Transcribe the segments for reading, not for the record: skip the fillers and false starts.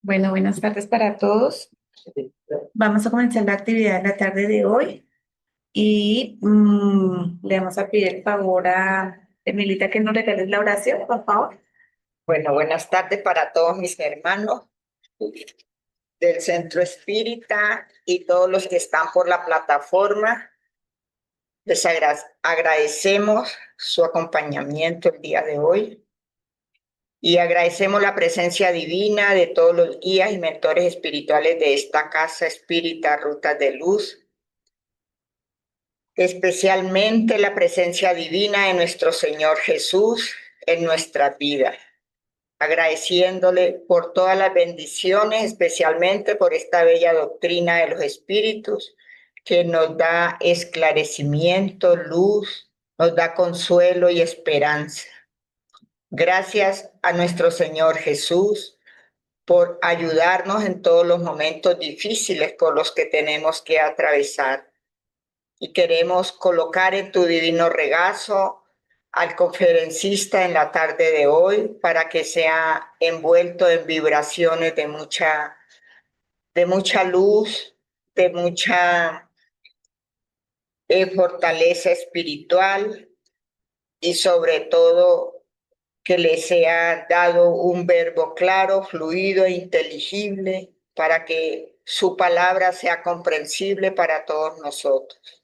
Bueno, buenas tardes para todos. Vamos a comenzar la actividad de la tarde de hoy y le vamos a pedir el favor a Emilita que nos regales la oración, por favor. Bueno, buenas tardes para todos mis hermanos del Centro Espírita y todos los que están por la plataforma. Les agradecemos su acompañamiento el día de hoy y agradecemos la presencia divina de todos los guías y mentores espirituales de esta Casa Espírita Rutas de Luz, especialmente la presencia divina de nuestro Señor Jesús en nuestra vida, agradeciéndole por todas las bendiciones, especialmente por esta bella doctrina de los espíritus que nos da esclarecimiento, luz, nos da consuelo y esperanza. Gracias a nuestro Señor Jesús por ayudarnos en todos los momentos difíciles por los que tenemos que atravesar. Y queremos colocar en tu divino regazo al conferencista en la tarde de hoy para que sea envuelto en vibraciones de mucha luz, de mucha fortaleza espiritual y sobre todo que le sea dado un verbo claro, fluido e inteligible para que su palabra sea comprensible para todos nosotros.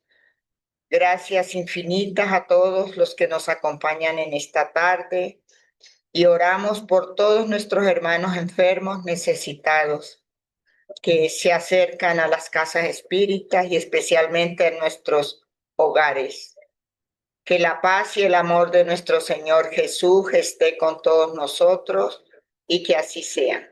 Gracias infinitas a todos los que nos acompañan en esta tarde y oramos por todos nuestros hermanos enfermos necesitados que se acercan a las casas espíritas y especialmente en nuestros hogares. Que la paz y el amor de nuestro Señor Jesús esté con todos nosotros y que así sea.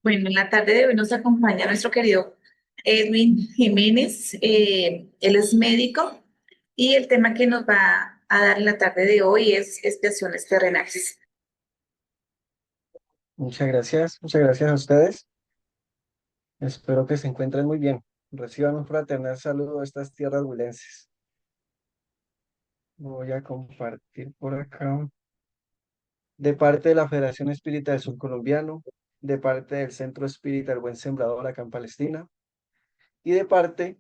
Bueno, en la tarde de hoy nos acompaña nuestro querido Edwin Jiménez. Él es médico y el tema que nos va a dar en la tarde de hoy es expiaciones terrenales. Muchas gracias a ustedes. Espero que se encuentren muy bien. Reciban un fraternal saludo de estas tierras huilenses. Voy a compartir por acá. De parte de la Federación Espírita del Sur Colombiano, de parte del Centro Espírita El Buen Sembrador acá en Palestina, y de parte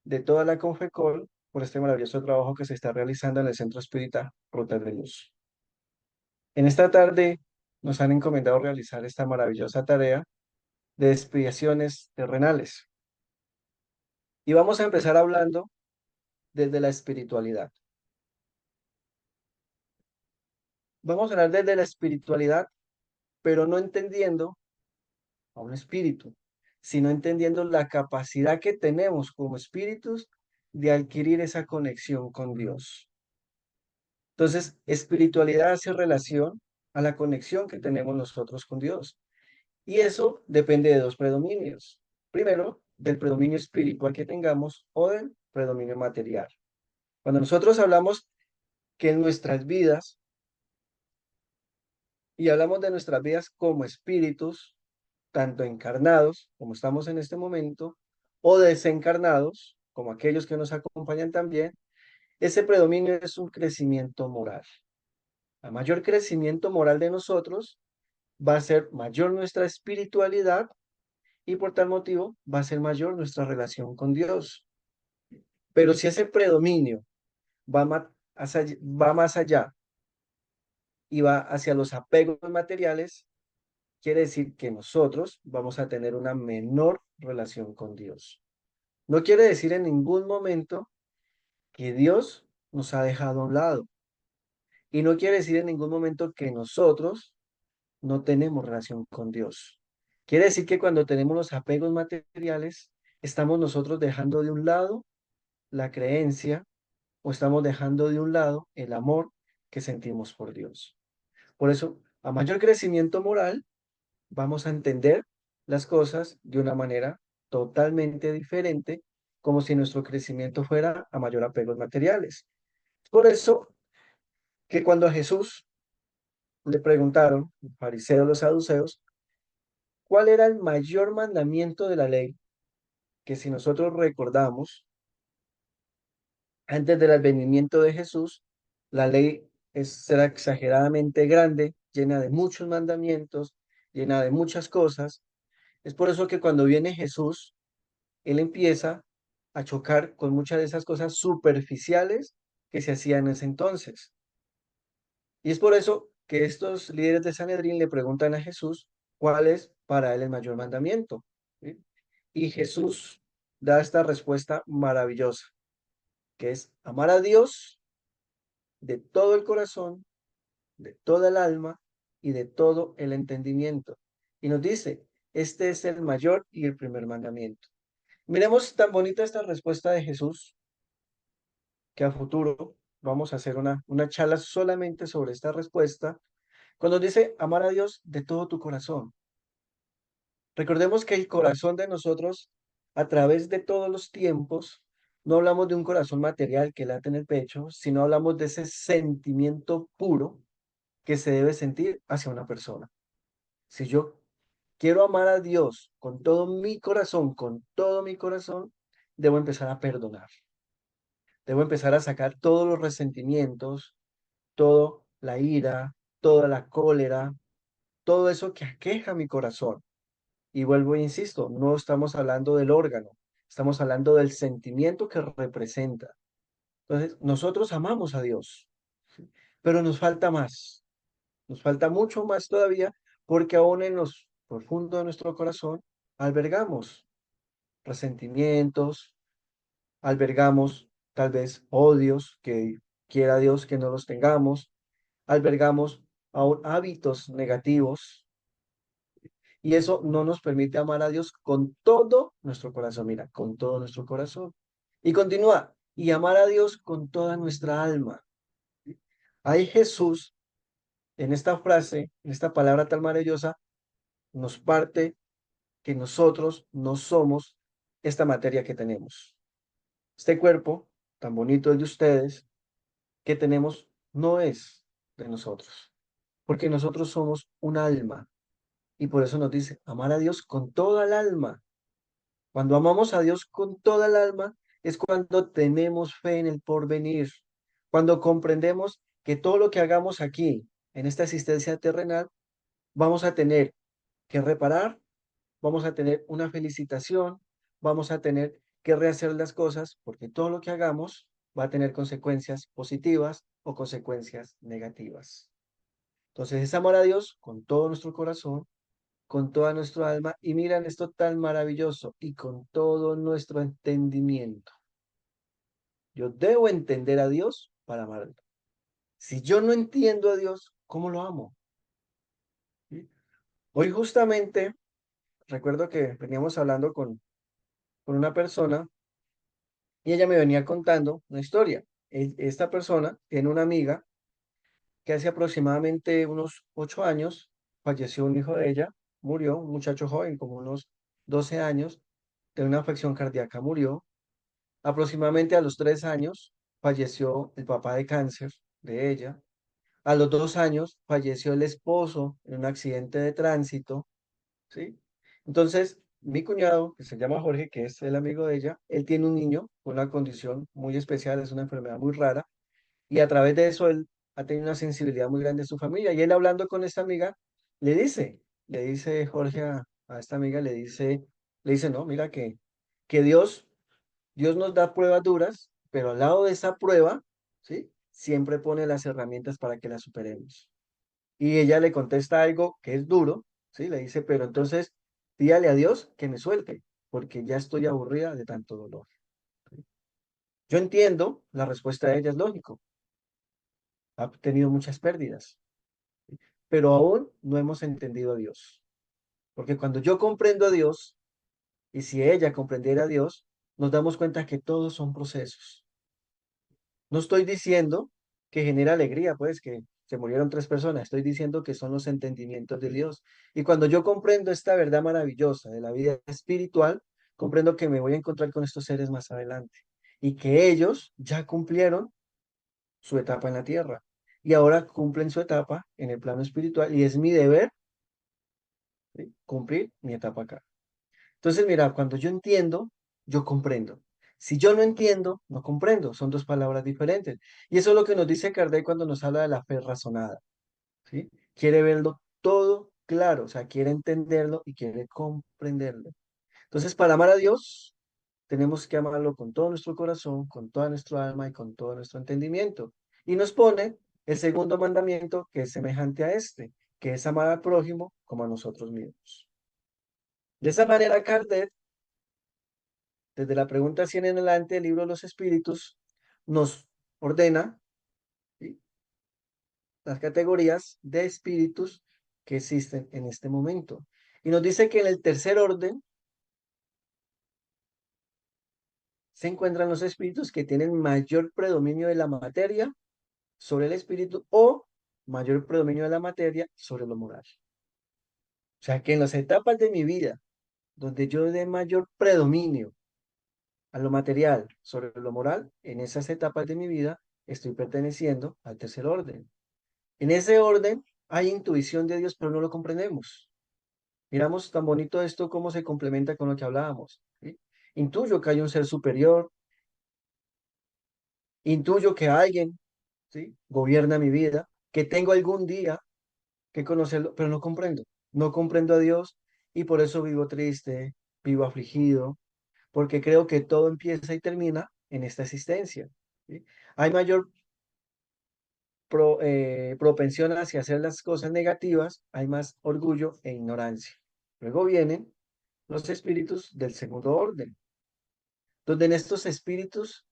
de toda la Confecol por este maravilloso trabajo que se está realizando en el Centro Espírita Rutas de Luz. En esta tarde nos han encomendado realizar esta maravillosa tarea de expiaciones terrenales. Y vamos a empezar hablando desde la espiritualidad. Vamos a hablar desde la espiritualidad, pero no entendiendo a un espíritu, sino entendiendo la capacidad que tenemos como espíritus de adquirir esa conexión con Dios. Entonces, espiritualidad hace relación a la conexión que tenemos nosotros con Dios. Y eso depende de dos predominios. Primero, del predominio espiritual que tengamos o del predominio material. Cuando nosotros hablamos que en nuestras vidas, y hablamos de nuestras vidas como espíritus, tanto encarnados, como estamos en este momento, o desencarnados, como aquellos que nos acompañan también, ese predominio es un crecimiento moral. A mayor crecimiento moral de nosotros, va a ser mayor nuestra espiritualidad y por tal motivo va a ser mayor nuestra relación con Dios. Pero si ese predominio va más allá y va hacia los apegos materiales, quiere decir que nosotros vamos a tener una menor relación con Dios. No quiere decir en ningún momento que Dios nos ha dejado a un lado. Y no quiere decir en ningún momento que nosotros no tenemos relación con Dios. Quiere decir que cuando tenemos los apegos materiales, estamos nosotros dejando de un lado la creencia o estamos dejando de un lado el amor que sentimos por Dios. Por eso, a mayor crecimiento moral, vamos a entender las cosas de una manera totalmente diferente, como si nuestro crecimiento fuera a mayor apegos materiales. Por eso que cuando a Jesús le preguntaron, los fariseos, los saduceos, cuál era el mayor mandamiento de la ley, que si nosotros recordamos, antes del advenimiento de Jesús, la ley era exageradamente grande llena de muchos mandamientos, llena de muchas cosas. Es por eso que cuando viene Jesús, Él empieza a chocar con muchas de esas cosas superficiales que se hacían en ese entonces. Y es por eso que estos líderes de Sanedrín le preguntan a Jesús cuál es para él el mayor mandamiento. ¿Sí? Y Jesús da esta respuesta maravillosa, que es amar a Dios de todo el corazón, de toda el alma y de todo el entendimiento. Y nos dice, este es el mayor y el primer mandamiento. Miremos tan bonita esta respuesta de Jesús, que a futuro vamos a hacer una charla solamente sobre esta respuesta, cuando dice amar a Dios de todo tu corazón. Recordemos que el corazón de nosotros, a través de todos los tiempos, no hablamos de un corazón material que late en el pecho, sino hablamos de ese sentimiento puro que se debe sentir hacia una persona. Si yo quiero amar a Dios con todo mi corazón, debo empezar a perdonar. Debo empezar a sacar todos los resentimientos, toda la ira, toda la cólera, todo eso que aqueja mi corazón. Y vuelvo e insisto, no estamos hablando del órgano, estamos hablando del sentimiento que representa. Entonces, nosotros amamos a Dios, ¿sí? Pero nos falta mucho más todavía, porque aún en los profundo de nuestro corazón albergamos resentimientos, albergamos tal vez odios que quiera Dios que no los tengamos, albergamos aún hábitos negativos y eso no nos permite amar a Dios con todo nuestro corazón, mira, con todo nuestro corazón. Y continúa, y amar a Dios con toda nuestra alma. Ahí Jesús, en esta frase, en esta palabra tan maravillosa, nos parte que nosotros no somos esta materia que tenemos. Este cuerpo tan bonito el de ustedes que tenemos no es de nosotros, porque nosotros somos un alma. Y por eso nos dice, amar a Dios con toda el alma. Cuando amamos a Dios con toda el alma, es cuando tenemos fe en el porvenir, cuando comprendemos que todo lo que hagamos aquí, en esta existencia terrenal, vamos a tener que reparar, vamos a tener una felicitación, vamos a tener que rehacer las cosas, porque todo lo que hagamos va a tener consecuencias positivas o consecuencias negativas. Entonces es amar a Dios con todo nuestro corazón, con toda nuestra alma y miran esto tan maravilloso y con todo nuestro entendimiento. Yo debo entender a Dios para amarlo. Si yo no entiendo a Dios, ¿cómo lo amo? ¿Sí? Hoy justamente recuerdo que veníamos hablando con una persona y ella me venía contando una historia. Esta persona tiene una amiga que hace aproximadamente unos 8 años falleció un hijo de ella, murió, un muchacho joven, como unos 12 años, de una afección cardíaca murió. Aproximadamente a los 3 años falleció el papá de cáncer de ella. A los 2 años falleció el esposo en un accidente de tránsito, ¿sí? Entonces, mi cuñado, que se llama Jorge, que es el amigo de ella, él tiene un niño con una condición muy especial, es una enfermedad muy rara, y a través de eso él ha tenido una sensibilidad muy grande en su familia. Y él hablando con esta amiga, le dice Jorge a esta amiga, le dice, no, mira que Dios nos da pruebas duras, pero al lado de esa prueba, ¿sí? Siempre pone las herramientas para que las superemos. Y ella le contesta algo que es duro, ¿sí? Le dice, pero entonces dígale a Dios que me suelte, porque ya estoy aburrida de tanto dolor. ¿Sí? Yo entiendo, la respuesta de ella es lógico, ha tenido muchas pérdidas, ¿sí? Pero aún no hemos entendido a Dios. Porque cuando yo comprendo a Dios, y si ella comprendiera a Dios, nos damos cuenta que todos son procesos. No estoy diciendo que genera alegría, pues que se murieron 3 personas. Estoy diciendo que son los entendimientos de Dios. Y cuando yo comprendo esta verdad maravillosa de la vida espiritual, comprendo que me voy a encontrar con estos seres más adelante y que ellos ya cumplieron su etapa en la tierra y ahora cumplen su etapa en el plano espiritual y es mi deber, ¿sí? Cumplir mi etapa acá. Entonces, mira, cuando yo entiendo, yo comprendo. Si yo no entiendo, no comprendo. Son dos palabras diferentes. Y eso es lo que nos dice Kardec cuando nos habla de la fe razonada, ¿sí? quiere verlo todo claro, o sea, quiere entenderlo y quiere comprenderlo. Entonces, para amar a Dios, tenemos que amarlo con todo nuestro corazón, con toda nuestra alma y con todo nuestro entendimiento. Y nos pone el segundo mandamiento que es semejante a este, que es amar al prójimo como a nosotros mismos. De esa manera, Kardec, desde la pregunta 100 en adelante del libro de los Espíritus, nos ordena, ¿sí?, las categorías de espíritus que existen en este momento. Y nos dice que en el tercer orden se encuentran los espíritus que tienen mayor predominio de la materia sobre el espíritu o mayor predominio de la materia sobre lo moral. O sea que en las etapas de mi vida donde yo dé mayor predominio a lo material sobre lo moral, en esas etapas de mi vida estoy perteneciendo al tercer orden. En ese orden hay intuición de Dios, pero no lo comprendemos. Miramos tan bonito esto cómo se complementa con lo que hablábamos, ¿sí? Intuyo que hay un ser superior, intuyo que alguien, ¿sí?, gobierna mi vida, que tengo algún día que conocerlo, pero no comprendo. No comprendo a Dios y por eso vivo triste, vivo afligido, porque creo que todo empieza y termina en esta existencia, ¿sí? Hay mayor propensión hacia hacer las cosas negativas, hay más orgullo e ignorancia. Luego vienen los espíritus del segundo orden, donde en estos espíritus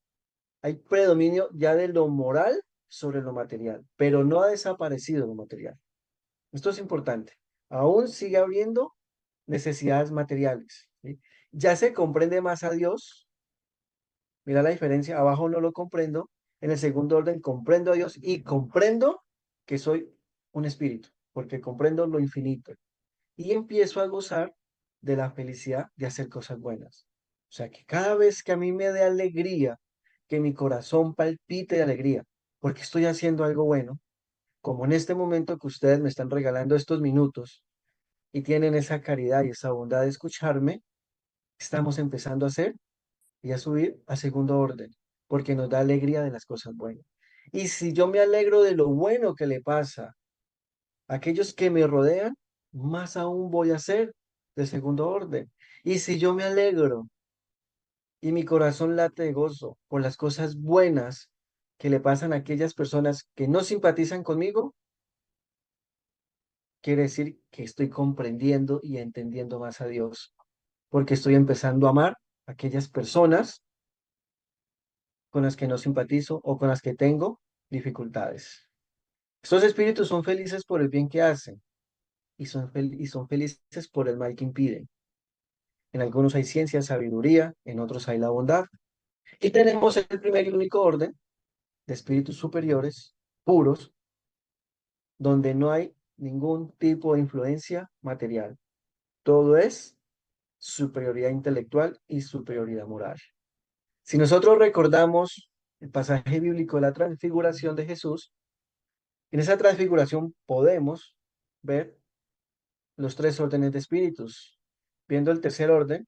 hay predominio ya de lo moral sobre lo material, pero no ha desaparecido lo material. Esto es importante. Aún sigue habiendo necesidades materiales, ¿sí? Ya se comprende más a Dios. Mira la diferencia. Abajo no lo comprendo. En el segundo orden comprendo a Dios y comprendo que soy un espíritu, porque comprendo lo infinito. Y empiezo a gozar de la felicidad de hacer cosas buenas. O sea que cada vez que a mí me dé alegría, que mi corazón palpite de alegría, porque estoy haciendo algo bueno, como en este momento que ustedes me están regalando estos minutos y tienen esa caridad y esa bondad de escucharme, estamos empezando a hacer y a subir a segundo orden, porque nos da alegría de las cosas buenas. Y si yo me alegro de lo bueno que le pasa a aquellos que me rodean, más aún voy a ser de segundo orden. Y si yo me alegro y mi corazón late de gozo por las cosas buenas que le pasan a aquellas personas que no simpatizan conmigo, quiere decir que estoy comprendiendo y entendiendo más a Dios, porque estoy empezando a amar a aquellas personas con las que no simpatizo o con las que tengo dificultades. Estos espíritus son felices por el bien que hacen y son felices por el mal que impiden. En algunos hay ciencia, sabiduría, en otros hay la bondad. Y tenemos el primer y único orden de espíritus superiores, puros, donde no hay ningún tipo de influencia material. Todo es superioridad intelectual y superioridad moral. Si nosotros recordamos el pasaje bíblico de la transfiguración de Jesús, en esa transfiguración podemos ver los tres órdenes de espíritus. Viendo el tercer orden,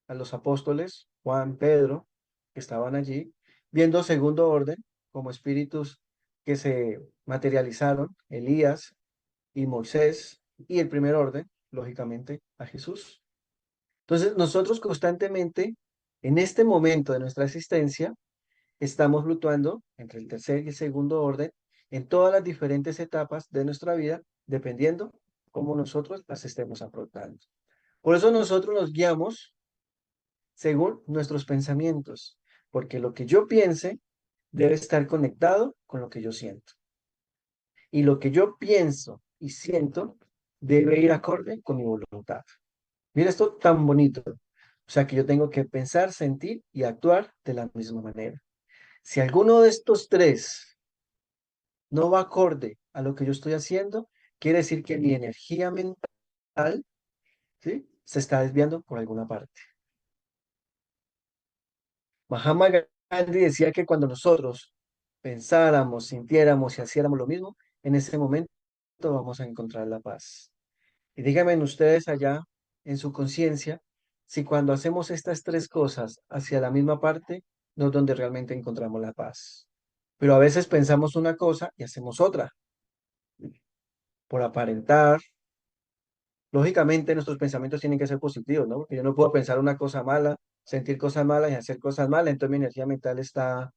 a los apóstoles, Juan, Pedro, que estaban allí. Viendo segundo orden, como espíritus que se materializaron, Elías y Moisés. Y el primer orden, lógicamente, a Jesús. Entonces, nosotros constantemente, en este momento de nuestra existencia, estamos fluctuando entre el tercer y el segundo orden en todas las diferentes etapas de nuestra vida, dependiendo cómo nosotros las estemos afrontando. Por eso nosotros nos guiamos según nuestros pensamientos, porque lo que yo piense debe estar conectado con lo que yo siento. Y lo que yo pienso y siento debe ir acorde con mi voluntad. Mira esto tan bonito. O sea que yo tengo que pensar, sentir y actuar de la misma manera. Si alguno de estos tres no va acorde a lo que yo estoy haciendo, quiere decir que mi energía mental, ¿sí?, se está desviando por alguna parte. Mahatma Gandhi decía que cuando nosotros pensáramos, sintiéramos y hiciéramos lo mismo, en ese momento vamos a encontrar la paz. Y díganme ustedes allá en su conciencia si cuando hacemos estas tres cosas hacia la misma parte, no es donde realmente encontramos la paz. Pero a veces pensamos una cosa y hacemos otra. por aparentar. Lógicamente nuestros pensamientos tienen que ser positivos, ¿no? Porque yo no puedo pensar una cosa mala, sentir cosas malas y hacer cosas malas, entonces mi energía mental está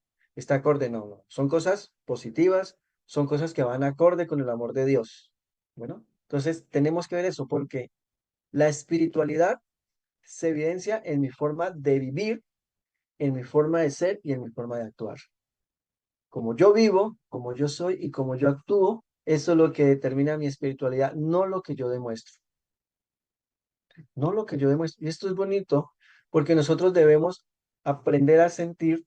acorde. No, no. Son cosas positivas, son cosas que van acorde con el amor de Dios. Bueno, entonces tenemos que ver eso porque la espiritualidad se evidencia en mi forma de vivir, en mi forma de ser y en mi forma de actuar. Como yo vivo, como yo soy y como yo actúo, eso es lo que determina mi espiritualidad, no lo que yo demuestro. No lo que yo demuestro. Y esto es bonito porque nosotros debemos aprender a sentir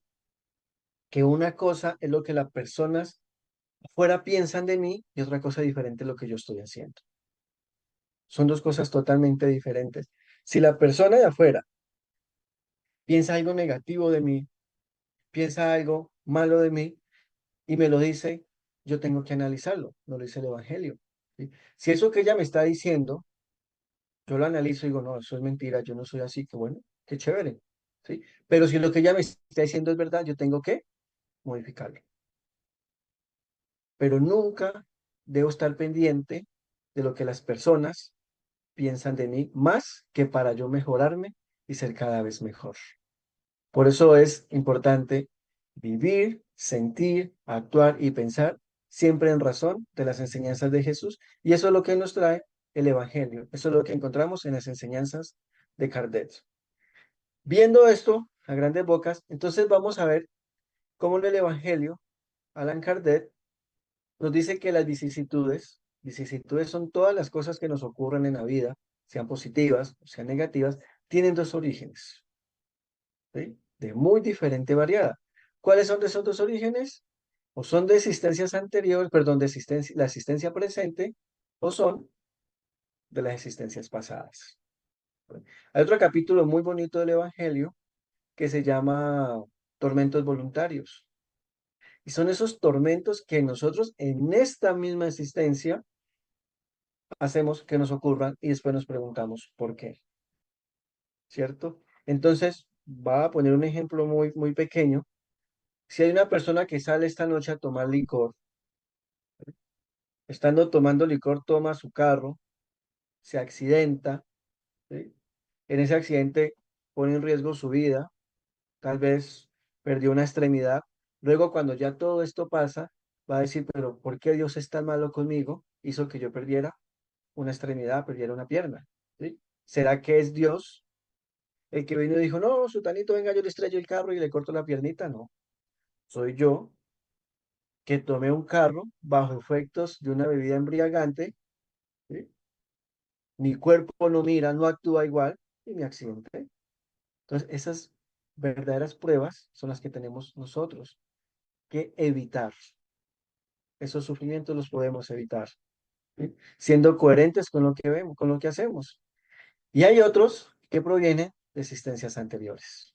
que una cosa es lo que las personas afuera piensan de mí y otra cosa diferente es lo que yo estoy haciendo. Son dos cosas totalmente diferentes. Si la persona de afuera piensa algo negativo de mí, piensa algo malo de mí y me lo dice, yo tengo que analizarlo, no lo dice el Evangelio. ¿Sí? Si eso que ella me está diciendo, yo lo analizo y digo, no, eso es mentira, yo no soy así, que bueno, qué chévere. ¿Sí? Pero si lo que ella me está diciendo es verdad, yo tengo que modificarlo. Pero nunca debo estar pendiente de lo que las personas piensan de mí, más que para yo mejorarme y ser cada vez mejor. Por eso es importante vivir, sentir, actuar y pensar siempre en razón de las enseñanzas de Jesús. Y eso es lo que nos trae el Evangelio. Eso es lo que encontramos en las enseñanzas de Kardec. Viendo esto a grandes bocas, entonces vamos a ver cómo en el Evangelio, Allan Kardec nos dice que las vicisitudes son todas las cosas que nos ocurren en la vida, sean positivas o sean negativas, tienen dos orígenes, ¿sí? De muy diferente variada. ¿Cuáles son de esos dos orígenes? O son de existencias anteriores, perdón, de existencia, la existencia presente, o son de las existencias pasadas. Hay otro capítulo muy bonito del Evangelio que se llama Tormentos Voluntarios. Y son esos tormentos que nosotros en esta misma existencia hacemos que nos ocurran y después nos preguntamos por qué, ¿cierto? Entonces, va a poner un ejemplo muy pequeño. Si hay una persona que sale esta noche a tomar licor, estando tomando licor, toma su carro, se accidenta, ¿sí? En ese accidente pone en riesgo su vida, tal vez perdió una extremidad. Luego, cuando ya todo esto pasa, va a decir, pero ¿por qué Dios es tan malo conmigo? Hizo que yo perdiera una extremidad, perdiera una pierna, ¿sí? ¿Será que es Dios el que vino y dijo, no, sutanito, venga, yo le estrello el carro y le corto la piernita? No, soy yo que tomé un carro bajo efectos de una bebida embriagante, ¿sí? Mi cuerpo no mira, no actúa igual y me accidenté. Entonces, esas verdaderas pruebas son las que tenemos nosotros que evitar. Esos sufrimientos los podemos evitar, ¿sí? Siendo coherentes con lo que vemos, con lo que hacemos. Y hay otros que provienen de existencias anteriores.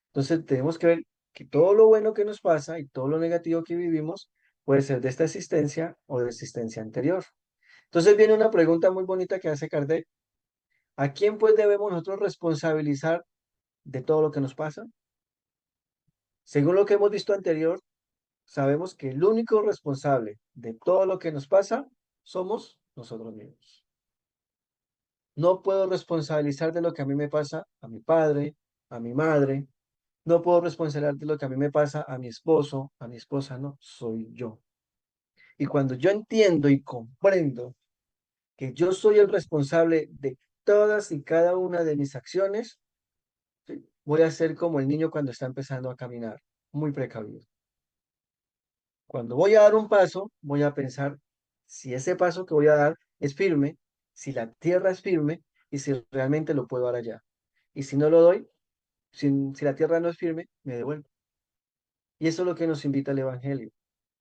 Entonces tenemos que ver que todo lo bueno que nos pasa y todo lo negativo que vivimos puede ser de esta existencia o de existencia anterior. Entonces viene una pregunta muy bonita que hace Kardec. ¿A quién pues debemos nosotros responsabilizar de todo lo que nos pasa? Según lo que hemos visto anterior, sabemos que el único responsable de todo lo que nos pasa somos nosotros mismos. No puedo responsabilizar de lo que a mí me pasa a mi padre, a mi madre. No puedo responsabilizar de lo que a mí me pasa a mi esposo, a mi esposa, no, soy yo. Y cuando yo entiendo y comprendo que yo soy el responsable de todas y cada una de mis acciones, ¿sí? Voy a ser como el niño cuando está empezando a caminar, muy precavido. Cuando voy a dar un paso, voy a pensar si ese paso que voy a dar es firme, si la tierra es firme y si realmente lo puedo dar allá. Y si no lo doy, si la tierra no es firme, me devuelvo. Y eso es lo que nos invita el Evangelio,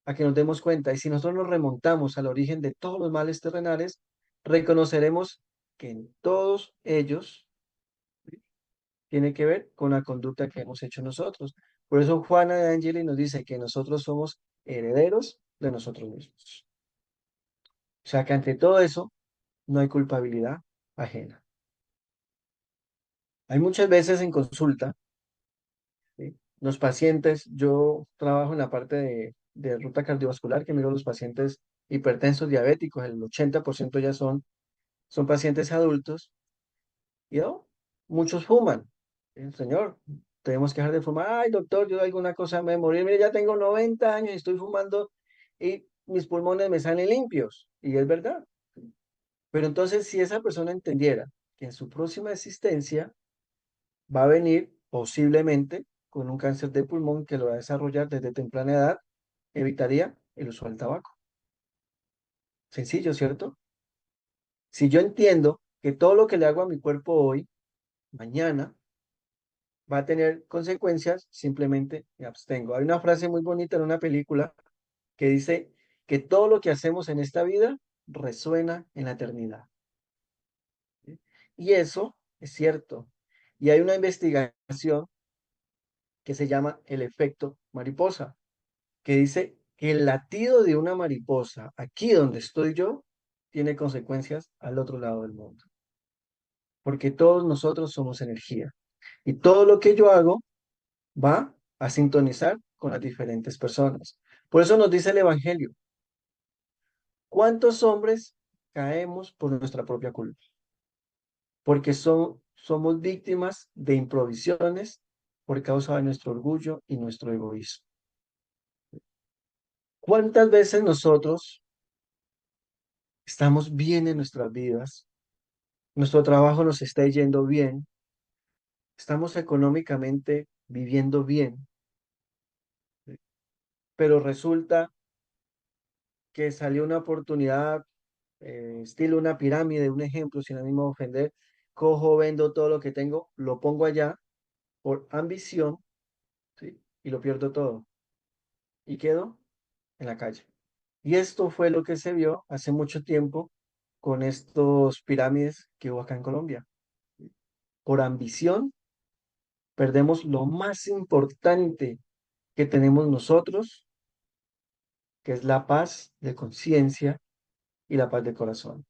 a que nos demos cuenta. Y si nosotros nos remontamos al origen de todos los males terrenales, reconoceremos que en todos ellos tiene que ver con la conducta que hemos hecho nosotros. Por eso Juana de Angeli nos dice que nosotros somos herederos de nosotros mismos. O sea que ante todo eso no hay culpabilidad ajena. Hay muchas veces en consulta, ¿sí? Los pacientes, yo trabajo en la parte de ruta cardiovascular, que miro a los pacientes hipertensos, diabéticos, el 80% ya son pacientes adultos, y no, muchos fuman. Señor, tenemos que dejar de fumar. Ay, doctor, yo alguna cosa me voy a morir. Mire, ya tengo 90 años y estoy fumando y mis pulmones me salen limpios. Y es verdad. Pero entonces, si esa persona entendiera que en su próxima existencia va a venir posiblemente con un cáncer de pulmón que lo va a desarrollar desde temprana edad, evitaría el uso del tabaco. Sencillo, ¿cierto? Si yo entiendo que todo lo que le hago a mi cuerpo hoy, mañana, va a tener consecuencias, simplemente me abstengo. Hay una frase muy bonita en una película que dice que todo lo que hacemos en esta vida resuena en la eternidad. ¿Sí? Y eso es cierto. Y hay una investigación que se llama el efecto mariposa, que dice que el latido de una mariposa, aquí donde estoy yo, tiene consecuencias al otro lado del mundo, porque todos nosotros somos energía y todo lo que yo hago va a sintonizar con las diferentes personas. Por eso nos dice el Evangelio, ¿cuántos hombres caemos por nuestra propia culpa? Porque somos víctimas de improvisiones por causa de nuestro orgullo y nuestro egoísmo. ¿Cuántas veces nosotros estamos bien en nuestras vidas? Nuestro trabajo nos está yendo bien, estamos económicamente viviendo bien, ¿sí? Pero resulta que salió una oportunidad, estilo una pirámide, un ejemplo, sin ánimo de ofender, cojo, vendo todo lo que tengo, lo pongo allá por ambición, ¿sí? Y lo pierdo todo y quedo en la calle. Y esto fue lo que se vio hace mucho tiempo con estos pirámides que hubo acá en Colombia. Por ambición, perdemos lo más importante que tenemos nosotros, que es la paz de conciencia y la paz de corazón.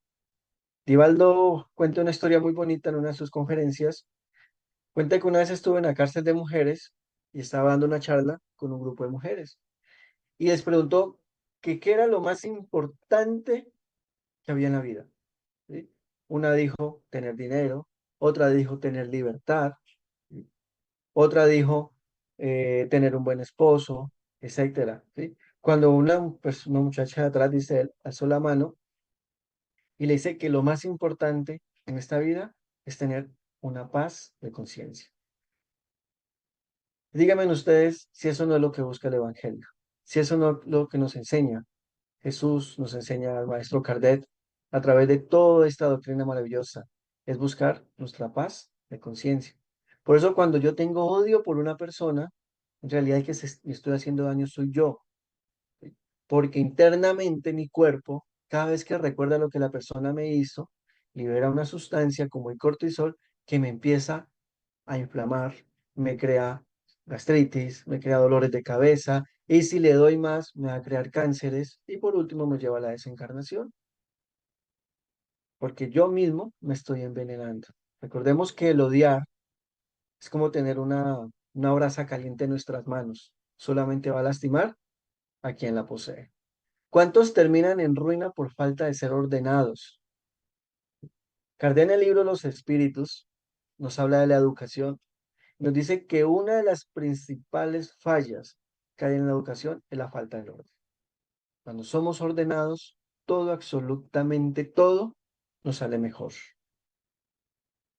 Divaldo cuenta una historia muy bonita en una de sus conferencias. Cuenta que una vez estuvo en la cárcel de mujeres y estaba dando una charla con un grupo de mujeres. Y les preguntó que qué era lo más importante que había en la vida. ¿Sí? Una dijo tener dinero, otra dijo tener libertad, ¿sí? Otra dijo tener un buen esposo, etcétera, ¿sí? Cuando una muchacha de atrás, dice él, alzó la mano y le dice que lo más importante en esta vida es tener una paz de conciencia. Díganme ustedes si eso no es lo que busca el Evangelio, si eso no es lo que nos enseña Jesús, nos enseña el maestro Kardec a través de toda esta doctrina maravillosa, es buscar nuestra paz de conciencia. Por eso cuando yo tengo odio por una persona, en realidad el que me estoy haciendo daño soy yo, ¿sí? Porque internamente mi cuerpo, cada vez que recuerda lo que la persona me hizo, libera una sustancia como el cortisol que me empieza a inflamar, me crea gastritis, me crea dolores de cabeza, y si le doy más, me va a crear cánceres, y por último me lleva a la desencarnación, porque yo mismo me estoy envenenando. Recordemos que el odiar es como tener una brasa caliente en nuestras manos, solamente va a lastimar a quien la posee. ¿Cuántos terminan en ruina por falta de ser ordenados? Kardec en el libro Los Espíritus nos habla de la educación. Nos dice que una de las principales fallas que hay en la educación es la falta de orden. Cuando somos ordenados, todo, absolutamente todo, nos sale mejor.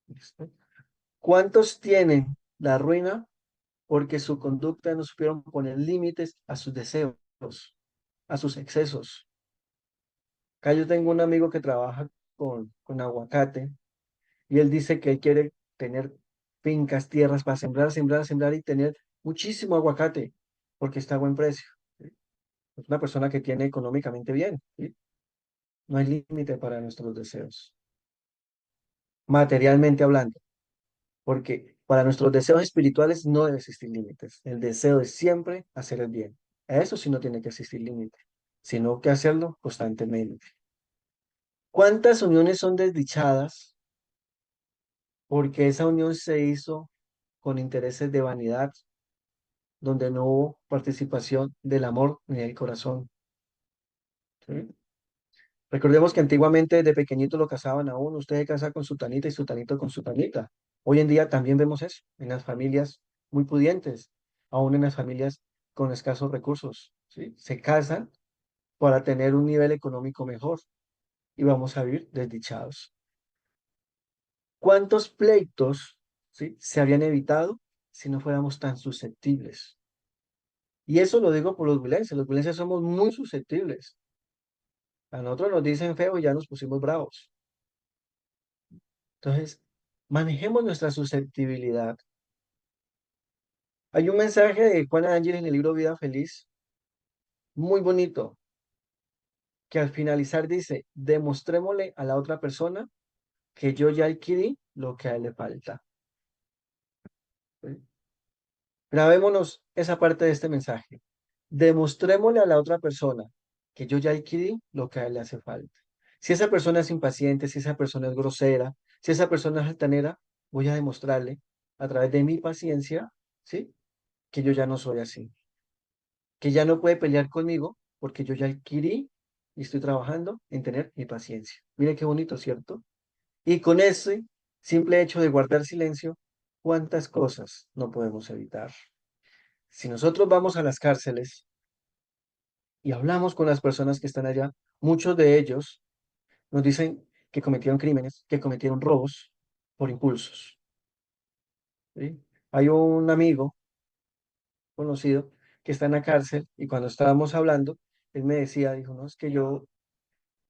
¿Listo? ¿Cuántos tienen la ruina porque su conducta no supieron poner límites a sus deseos, a sus excesos? Acá yo tengo un amigo que trabaja con aguacate y él dice que él quiere tener fincas, tierras para sembrar, sembrar, sembrar y tener muchísimo aguacate porque está a buen precio, ¿sí? Es una persona que tiene económicamente bien, ¿sí? No hay límite para nuestros deseos, materialmente hablando, porque para nuestros deseos espirituales no debe existir límites. El deseo es siempre hacer el bien. A eso sí no tiene que existir límite, sino que hacerlo constantemente. ¿Cuántas uniones son desdichadas porque esa unión se hizo con intereses de vanidad, donde no hubo participación del amor ni del corazón? ¿Sí? Recordemos que antiguamente de pequeñito lo casaban a uno, usted se casa con su tanita y su tanito con su tanita. Hoy en día también vemos eso en las familias muy pudientes, aún en las familias con escasos recursos, ¿sí? Se casan para tener un nivel económico mejor y vamos a vivir desdichados. ¿Cuántos pleitos, sí, se habrían evitado si no fuéramos tan susceptibles? Y eso lo digo por los huilenses somos muy susceptibles. A nosotros nos dicen feo y ya nos pusimos bravos. Entonces, manejemos nuestra susceptibilidad. Hay un mensaje de Juan Ángel en el libro Vida Feliz, muy bonito, que al finalizar dice, demostrémosle a la otra persona que yo ya adquirí lo que a él le falta. ¿Sí? Grabémonos esa parte de este mensaje. Demostrémosle a la otra persona que yo ya adquirí lo que a él le hace falta. Si esa persona es impaciente, si esa persona es grosera, si esa persona es altanera, voy a demostrarle a través de mi paciencia, ¿sí? Que yo ya no soy así, que ya no puede pelear conmigo porque yo ya adquirí y estoy trabajando en tener mi paciencia. Mire qué bonito, ¿cierto? Y con ese simple hecho de guardar silencio, ¿cuántas cosas no podemos evitar? Si nosotros vamos a las cárceles y hablamos con las personas que están allá, muchos de ellos nos dicen que cometieron crímenes, que cometieron robos por impulsos. ¿Sí? Hay un amigo conocido que está en la cárcel y cuando estábamos hablando, él me decía, dijo, no, es que yo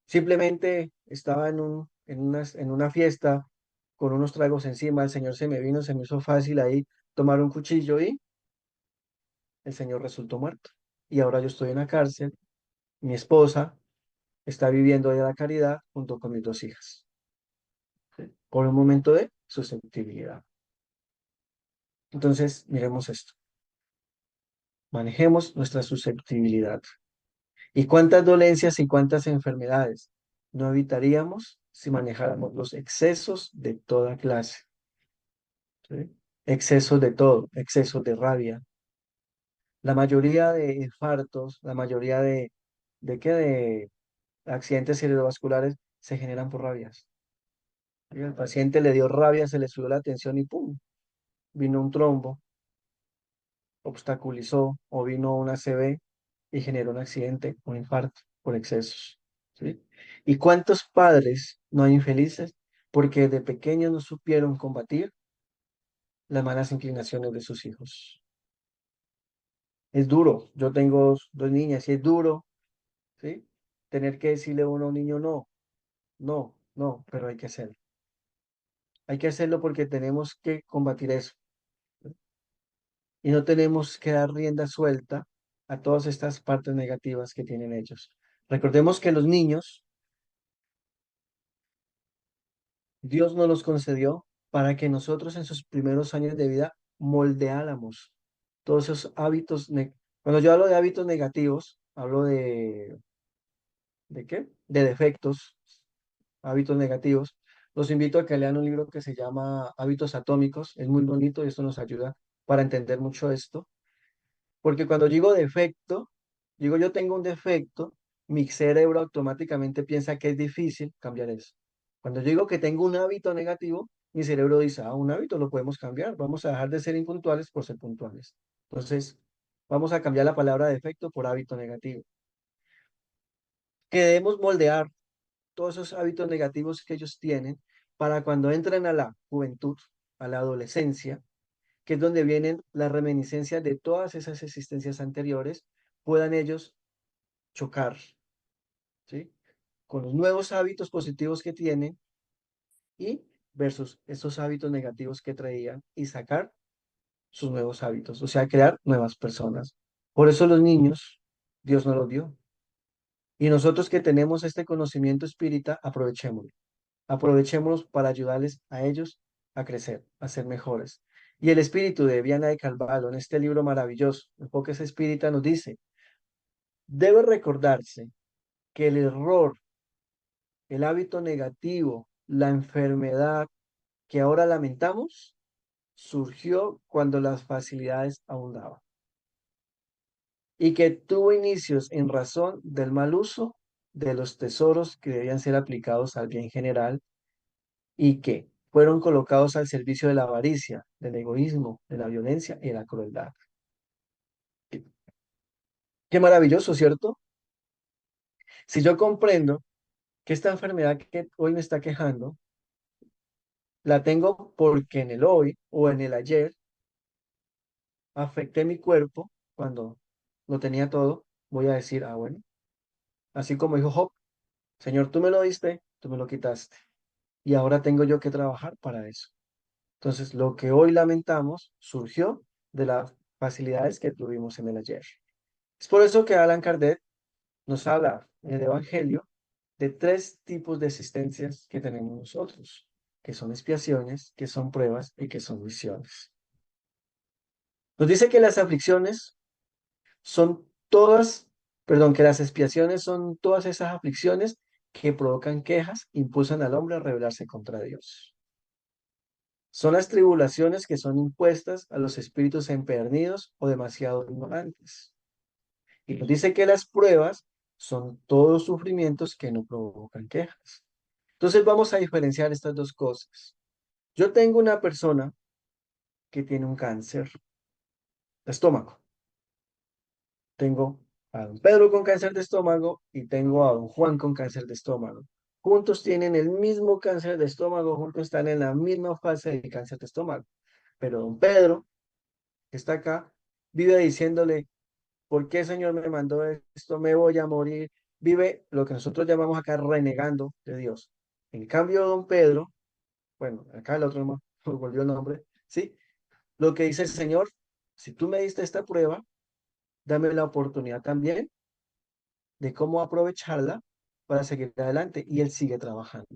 simplemente estaba en una fiesta con unos tragos encima, el señor se me vino, se me hizo fácil ahí tomar un cuchillo y el señor resultó muerto. Y ahora yo estoy en la cárcel, mi esposa está viviendo de la caridad junto con mis dos hijas, ¿sí? Por un momento de susceptibilidad. Entonces, miremos esto, manejemos nuestra susceptibilidad. ¿Y cuántas dolencias y cuántas enfermedades no evitaríamos si manejáramos los excesos de toda clase? ¿Sí? Excesos de todo, excesos de rabia. La mayoría de infartos, la mayoría de accidentes cerebrovasculares se generan por rabias. ¿Sí? El paciente le dio rabia, se le subió la tensión y ¡pum! Vino un trombo, obstaculizó o vino una ACV y generó un accidente, un infarto por excesos. ¿Sí? ¿Y cuántos padres no hay infelices porque de pequeños no supieron combatir las malas inclinaciones de sus hijos? Es duro. Yo tengo dos niñas y es duro, ¿sí? Tener que decirle a uno a un niño no, no, no, pero hay que hacerlo. Hay que hacerlo porque tenemos que combatir eso. Y no tenemos que dar rienda suelta a todas estas partes negativas que tienen ellos. Recordemos que los niños, Dios nos los concedió para que nosotros en sus primeros años de vida moldeáramos todos esos hábitos. Cuando yo hablo de hábitos negativos, hablo ¿de qué? De defectos, hábitos negativos. Los invito a que lean un libro que se llama Hábitos Atómicos. Es muy bonito y esto nos ayuda para entender mucho esto. Porque cuando digo defecto, digo yo tengo un defecto, mi cerebro automáticamente piensa que es difícil cambiar eso. Cuando yo digo que tengo un hábito negativo, mi cerebro dice, ah, un hábito lo podemos cambiar, vamos a dejar de ser impuntuales por ser puntuales. Entonces, vamos a cambiar la palabra defecto por hábito negativo. Que debemos moldear todos esos hábitos negativos que ellos tienen para cuando entren a la juventud, a la adolescencia, que es donde vienen las reminiscencias de todas esas existencias anteriores, puedan ellos chocar, ¿sí? Con los nuevos hábitos positivos que tienen y versus esos hábitos negativos que traían y sacar sus nuevos hábitos, o sea, crear nuevas personas. Por eso los niños, Dios nos los dio. Y nosotros que tenemos este conocimiento espírita, aprovechémoslo. Aprovechémoslos para ayudarles a ellos a crecer, a ser mejores. Y el espíritu de Viana de Carvalho, en este libro maravilloso, Enfoques Espírita, nos dice, debe recordarse que el error, el hábito negativo, la enfermedad que ahora lamentamos, surgió cuando las facilidades abundaban y que tuvo inicios en razón del mal uso de los tesoros que debían ser aplicados al bien general y que fueron colocados al servicio de la avaricia, del egoísmo, de la violencia y de la crueldad. Qué maravilloso, ¿cierto? Si yo comprendo que esta enfermedad que hoy me está quejando, la tengo porque en el hoy o en el ayer afecté mi cuerpo cuando lo tenía todo, voy a decir, ah, bueno, así como dijo Job, Señor, tú me lo diste, tú me lo quitaste, y ahora tengo yo que trabajar para eso. Entonces, lo que hoy lamentamos surgió de las facilidades que tuvimos en el ayer. Es por eso que Alan Kardec nos habla en el Evangelio de tres tipos de existencias que tenemos nosotros, que son expiaciones, que son pruebas y que son misiones. Nos dice que las aflicciones son todas, perdón, que las expiaciones son todas esas aflicciones que provocan quejas, impulsan al hombre a rebelarse contra Dios. Son las tribulaciones que son impuestas a los espíritus empedernidos o demasiado ignorantes. Y nos dice que las pruebas son todos sufrimientos que no provocan quejas. Entonces vamos a diferenciar estas dos cosas. Yo tengo una persona que tiene un cáncer de estómago. Tengo a don Pedro con cáncer de estómago y tengo a don Juan con cáncer de estómago. Juntos tienen el mismo cáncer de estómago, juntos están en la misma fase de cáncer de estómago. Pero don Pedro, que está acá, vive diciéndole, ¿por qué Señor me mandó esto? Me voy a morir. Vive lo que nosotros llamamos acá renegando de Dios. En cambio, don Pedro, bueno, acá el otro no me volvió el nombre, ¿sí? Lo que dice el Señor, si tú me diste esta prueba, dame la oportunidad también de cómo aprovecharla para seguir adelante. Y él sigue trabajando.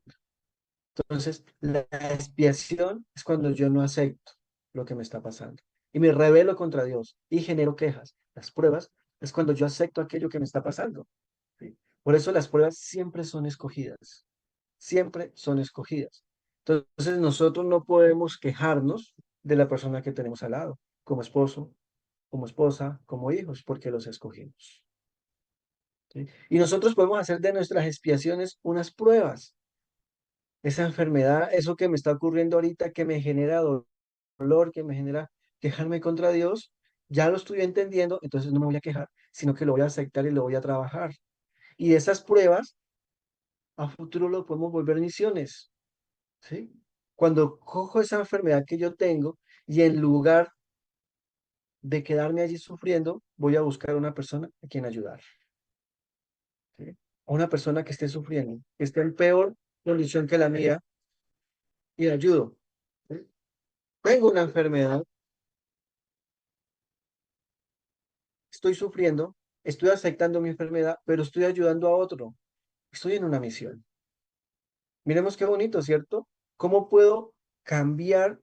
Entonces, la expiación es cuando yo no acepto lo que me está pasando y me rebelo contra Dios y genero quejas. Las pruebas es cuando yo acepto aquello que me está pasando. ¿Sí? Por eso las pruebas siempre son escogidas. Entonces, nosotros no podemos quejarnos de la persona que tenemos al lado, como esposo, como esposa, como hijos, porque los escogimos. ¿Sí? Y nosotros podemos hacer de nuestras expiaciones unas pruebas. Esa enfermedad, eso que me está ocurriendo ahorita, que me genera dolor, que me genera quejarme contra Dios, ya lo estoy entendiendo, entonces no me voy a quejar, sino que lo voy a aceptar y lo voy a trabajar. Y de esas pruebas, a futuro lo podemos volver misiones, ¿sí? Cuando cojo esa enfermedad que yo tengo y en lugar de quedarme allí sufriendo, voy a buscar a una persona a quien ayudar, ¿sí? A una persona que esté sufriendo, que esté en peor condición que la mía y la ayudo. ¿Sí? Tengo una enfermedad, estoy sufriendo, estoy aceptando mi enfermedad, pero estoy ayudando a otro. Estoy en una misión. Miremos qué bonito, ¿cierto? ¿Cómo puedo cambiar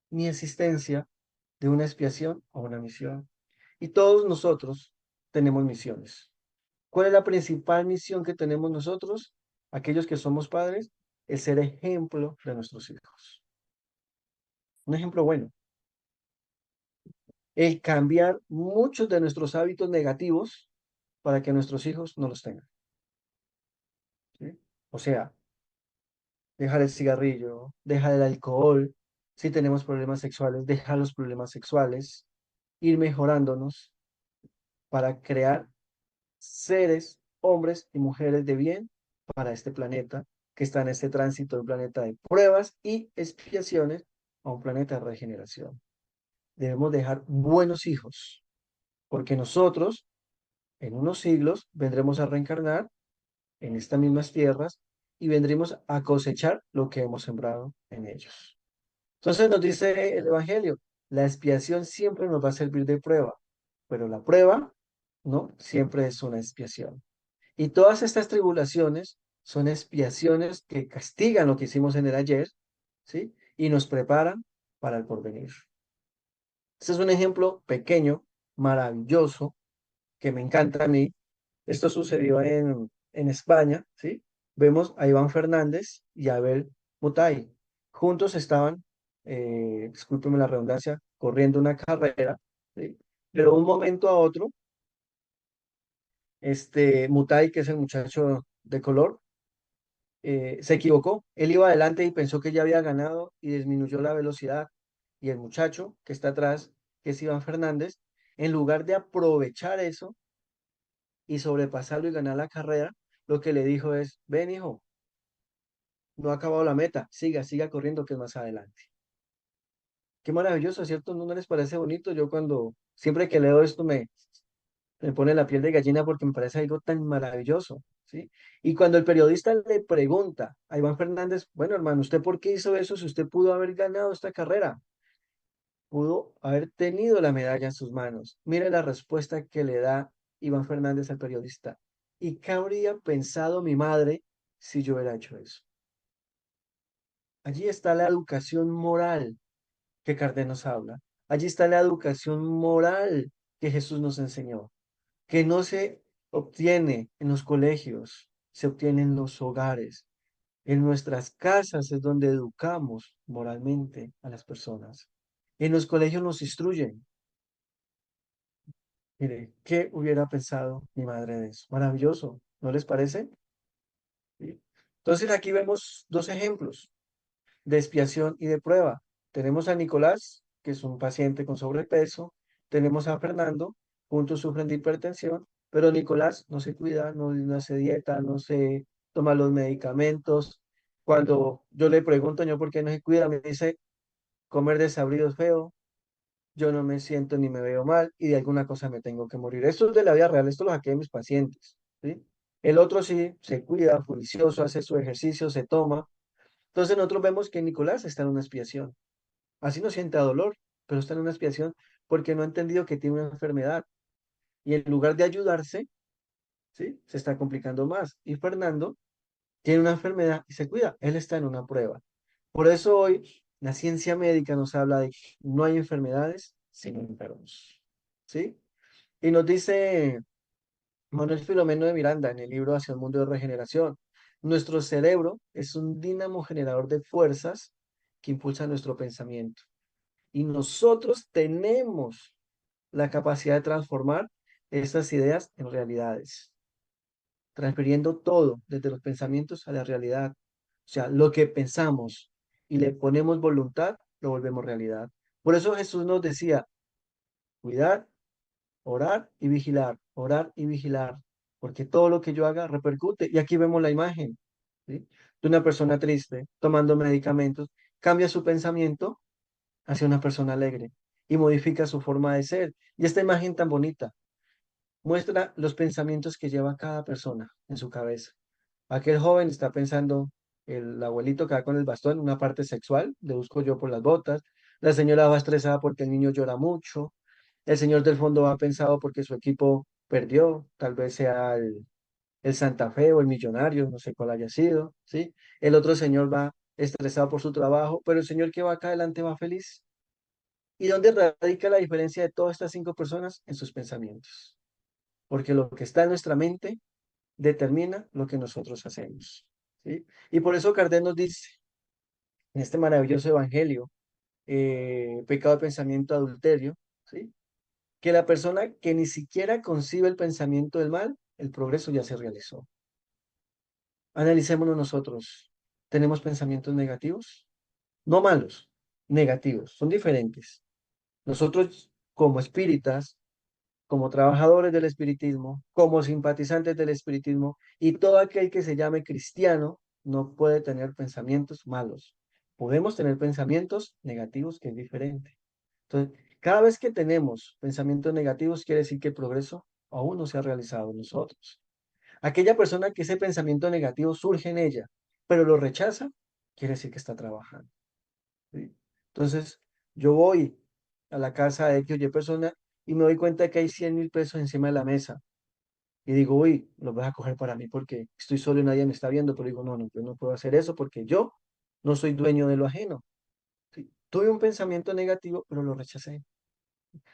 mi existencia de una expiación a una misión? Y todos nosotros tenemos misiones. ¿Cuál es la principal misión que tenemos nosotros, aquellos que somos padres? El ser ejemplo de nuestros hijos. Un ejemplo bueno. El cambiar muchos de nuestros hábitos negativos para que nuestros hijos no los tengan. ¿Sí? O sea, dejar el cigarrillo, dejar el alcohol, si tenemos problemas sexuales, dejar los problemas sexuales, ir mejorándonos para crear seres, hombres y mujeres de bien para este planeta que está en este tránsito de un planeta de pruebas y expiaciones a un planeta de regeneración. Debemos dejar buenos hijos, porque nosotros en unos siglos vendremos a reencarnar en estas mismas tierras y vendremos a cosechar lo que hemos sembrado en ellos. Entonces nos dice el Evangelio, la expiación siempre nos va a servir de prueba, pero la prueba no siempre es una expiación. Y todas estas tribulaciones son expiaciones que castigan lo que hicimos en el ayer, ¿sí? Y nos preparan para el porvenir. Este es un ejemplo pequeño, maravilloso, que me encanta a mí. Esto sucedió en España, ¿sí? Vemos a Iván Fernández y a Abel Mutai. Juntos estaban, discúlpeme la redundancia, corriendo una carrera, ¿sí? Pero de un momento a otro, Mutai, que es el muchacho de color, se equivocó. Él iba adelante y pensó que ya había ganado y disminuyó la velocidad. Y el muchacho que está atrás, que es Iván Fernández, en lugar de aprovechar eso y sobrepasarlo y ganar la carrera, lo que le dijo es, ven hijo, no ha acabado la meta, siga corriendo que es más adelante. Qué maravilloso, ¿cierto? ¿No les parece bonito? Yo cuando, siempre que leo esto me pone la piel de gallina porque me parece algo tan maravilloso, ¿sí? Y cuando el periodista le pregunta a Iván Fernández, bueno, hermano, ¿usted por qué hizo eso si usted pudo haber ganado esta carrera? Pudo haber tenido la medalla en sus manos. Mire la respuesta que le da Iván Fernández al periodista. ¿Y qué habría pensado mi madre si yo hubiera hecho eso? Allí está la educación moral que Kardec nos habla. Allí está la educación moral que Jesús nos enseñó, que no se obtiene en los colegios, se obtiene en los hogares. En nuestras casas es donde educamos moralmente a las personas. En los colegios nos instruyen. Mire, ¿qué hubiera pensado mi madre de eso? Maravilloso, ¿no les parece? Sí. Entonces aquí vemos dos ejemplos de expiación y de prueba. Tenemos a Nicolás, que es un paciente con sobrepeso. Tenemos a Fernando, juntos sufren de hipertensión, pero Nicolás no se cuida, no hace dieta, no se toma los medicamentos. Cuando yo le pregunto, yo, ¿por qué no se cuida? Me dice, comer desabrido es feo, yo no me siento ni me veo mal y de alguna cosa me tengo que morir. Esto es de la vida real, esto lo saqué de mis pacientes, ¿sí? El otro sí se cuida, juicioso, hace su ejercicio, se toma. Entonces nosotros vemos que Nicolás está en una expiación. Así no sienta dolor, pero está en una expiación porque no ha entendido que tiene una enfermedad. Y en lugar de ayudarse, ¿sí? Se está complicando más. Y Fernando tiene una enfermedad y se cuida. Él está en una prueba. Por eso hoy la ciencia médica nos habla de que no hay enfermedades, sino enfermos. ¿Sí? Y nos dice Manuel Filomeno de Miranda en el libro Hacia un mundo de regeneración, nuestro cerebro es un dínamo generador de fuerzas que impulsa nuestro pensamiento. Y nosotros tenemos la capacidad de transformar estas ideas en realidades, transfiriendo todo desde los pensamientos a la realidad. O sea, lo que pensamos y le ponemos voluntad, lo volvemos realidad. Por eso Jesús nos decía, cuidar, orar y vigilar, porque todo lo que yo haga repercute. Y aquí vemos la imagen, ¿sí? De una persona triste tomando medicamentos, cambia su pensamiento hacia una persona alegre y modifica su forma de ser. Y esta imagen tan bonita muestra los pensamientos que lleva cada persona en su cabeza. Aquel joven está pensando, el abuelito que va con el bastón, una parte sexual, le busco yo por las botas. La señora va estresada porque el niño llora mucho. El señor del fondo va pensado porque su equipo perdió, tal vez sea el Santa Fe o el Millonario, no sé cuál haya sido, ¿sí? El otro señor va estresado por su trabajo, pero el señor que va acá adelante va feliz. ¿Y dónde radica la diferencia de todas estas cinco personas? En sus pensamientos. Porque lo que está en nuestra mente determina lo que nosotros hacemos. ¿Sí? Y por eso Kardec nos dice, en este maravilloso evangelio, pecado de pensamiento, adulterio, ¿sí? Que la persona que ni siquiera concibe el pensamiento del mal, el progreso ya se realizó. Analicémonos nosotros. ¿Tenemos pensamientos negativos? No malos, negativos, son diferentes. Nosotros como espíritas, como trabajadores del espiritismo, como simpatizantes del espiritismo, y todo aquel que se llame cristiano no puede tener pensamientos malos. Podemos tener pensamientos negativos, que es diferente. Entonces, cada vez que tenemos pensamientos negativos, quiere decir que el progreso aún no se ha realizado en nosotros. Aquella persona que ese pensamiento negativo surge en ella, pero lo rechaza, quiere decir que está trabajando. ¿Sí? Entonces, yo voy a la casa de X o Y persona y me doy cuenta que hay 100.000 pesos encima de la mesa. Y digo, uy, los vas a coger para mí porque estoy solo y nadie me está viendo. Pero digo, no, no, yo no puedo hacer eso porque yo no soy dueño de lo ajeno. ¿Sí? Tuve un pensamiento negativo, pero lo rechacé.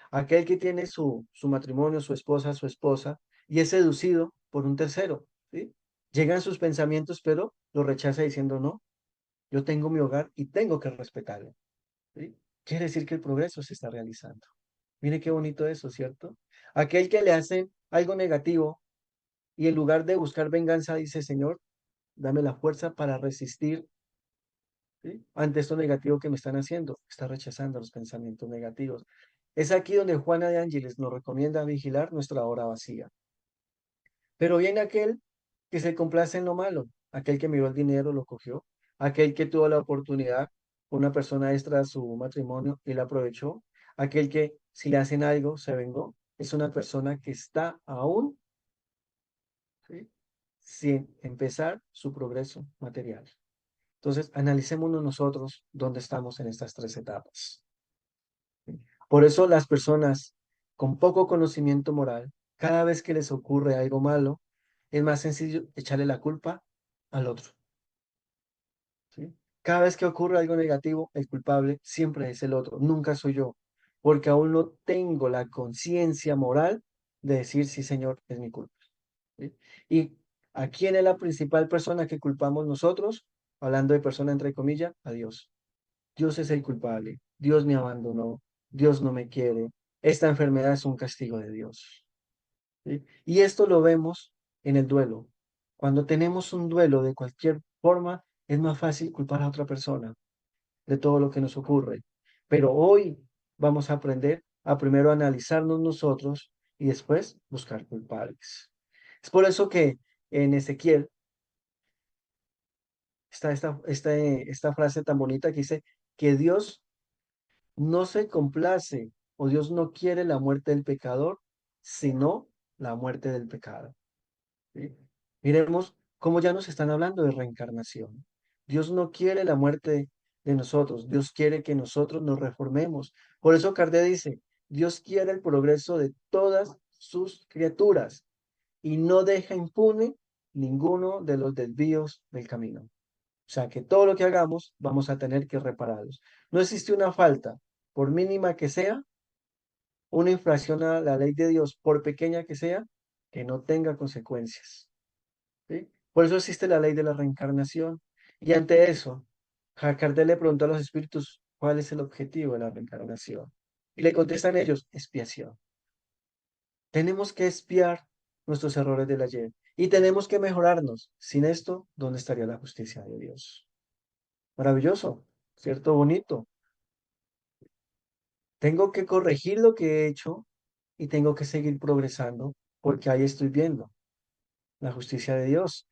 Aquel que tiene su matrimonio, su esposa, y es seducido por un tercero. ¿Sí? Llegan sus pensamientos, pero lo rechaza diciendo, no, yo tengo mi hogar y tengo que respetarlo. ¿Sí? Quiere decir que el progreso se está realizando. Mire qué bonito eso, ¿cierto? Aquel que le hace algo negativo Y en lugar de buscar venganza, dice, Señor, dame la fuerza para resistir, ¿sí?, ante esto negativo que me están haciendo. Está rechazando los pensamientos negativos. Es aquí donde Juana de Ángeles nos recomienda vigilar nuestra hora vacía. Pero viene aquel que se complace en lo malo, aquel que miró el dinero, lo cogió, aquel que tuvo la oportunidad, una persona extra a su matrimonio y la aprovechó, aquel que si le hacen algo se vengó, es una persona que está aún, ¿sí?, sin empezar su progreso material. Entonces, analicémonos nosotros dónde estamos en estas tres etapas. Por eso las personas con poco conocimiento moral, cada vez que les ocurre algo malo, es más sencillo echarle la culpa al otro, ¿sí? Cada vez que ocurre algo negativo, el culpable siempre es el otro, nunca soy yo, porque aún no tengo la conciencia moral de decir, sí, señor, es mi culpa, ¿sí? ¿Y a quién es la principal persona que culpamos nosotros? Hablando de persona entre comillas, a Dios. Dios es el culpable, Dios me abandonó, Dios no me quiere, esta enfermedad es un castigo de Dios, ¿sí? Y esto lo vemos en el duelo. Cuando tenemos un duelo de cualquier forma, es más fácil culpar a otra persona de todo lo que nos ocurre. Pero hoy vamos a aprender a primero analizarnos nosotros y después buscar culpables. Es por eso que en Ezequiel está esta frase tan bonita que dice que Dios no se complace o Dios no quiere la muerte del pecador, sino la muerte del pecado, ¿sí? Miremos cómo ya nos están hablando de reencarnación. Dios no quiere la muerte de nosotros, Dios quiere que nosotros nos reformemos. Por eso Kardec dice, Dios quiere el progreso de todas sus criaturas y no deja impune ninguno de los desvíos del camino. O sea, que todo lo que hagamos vamos a tener que repararlos. No existe una falta, por mínima que sea, una infracción a la ley de Dios, por pequeña que sea, que no tenga consecuencias, ¿sí? Por eso existe la ley de la reencarnación. Y ante eso, Kardec le preguntó a los espíritus, ¿cuál es el objetivo de la reencarnación? Y le contestan ellos, expiación. Tenemos que expiar nuestros errores del ayer y tenemos que mejorarnos. Sin esto, ¿dónde estaría la justicia de Dios? Maravilloso, ¿cierto? Bonito. Tengo que corregir lo que he hecho y tengo que seguir progresando porque ahí estoy viendo la justicia de Dios.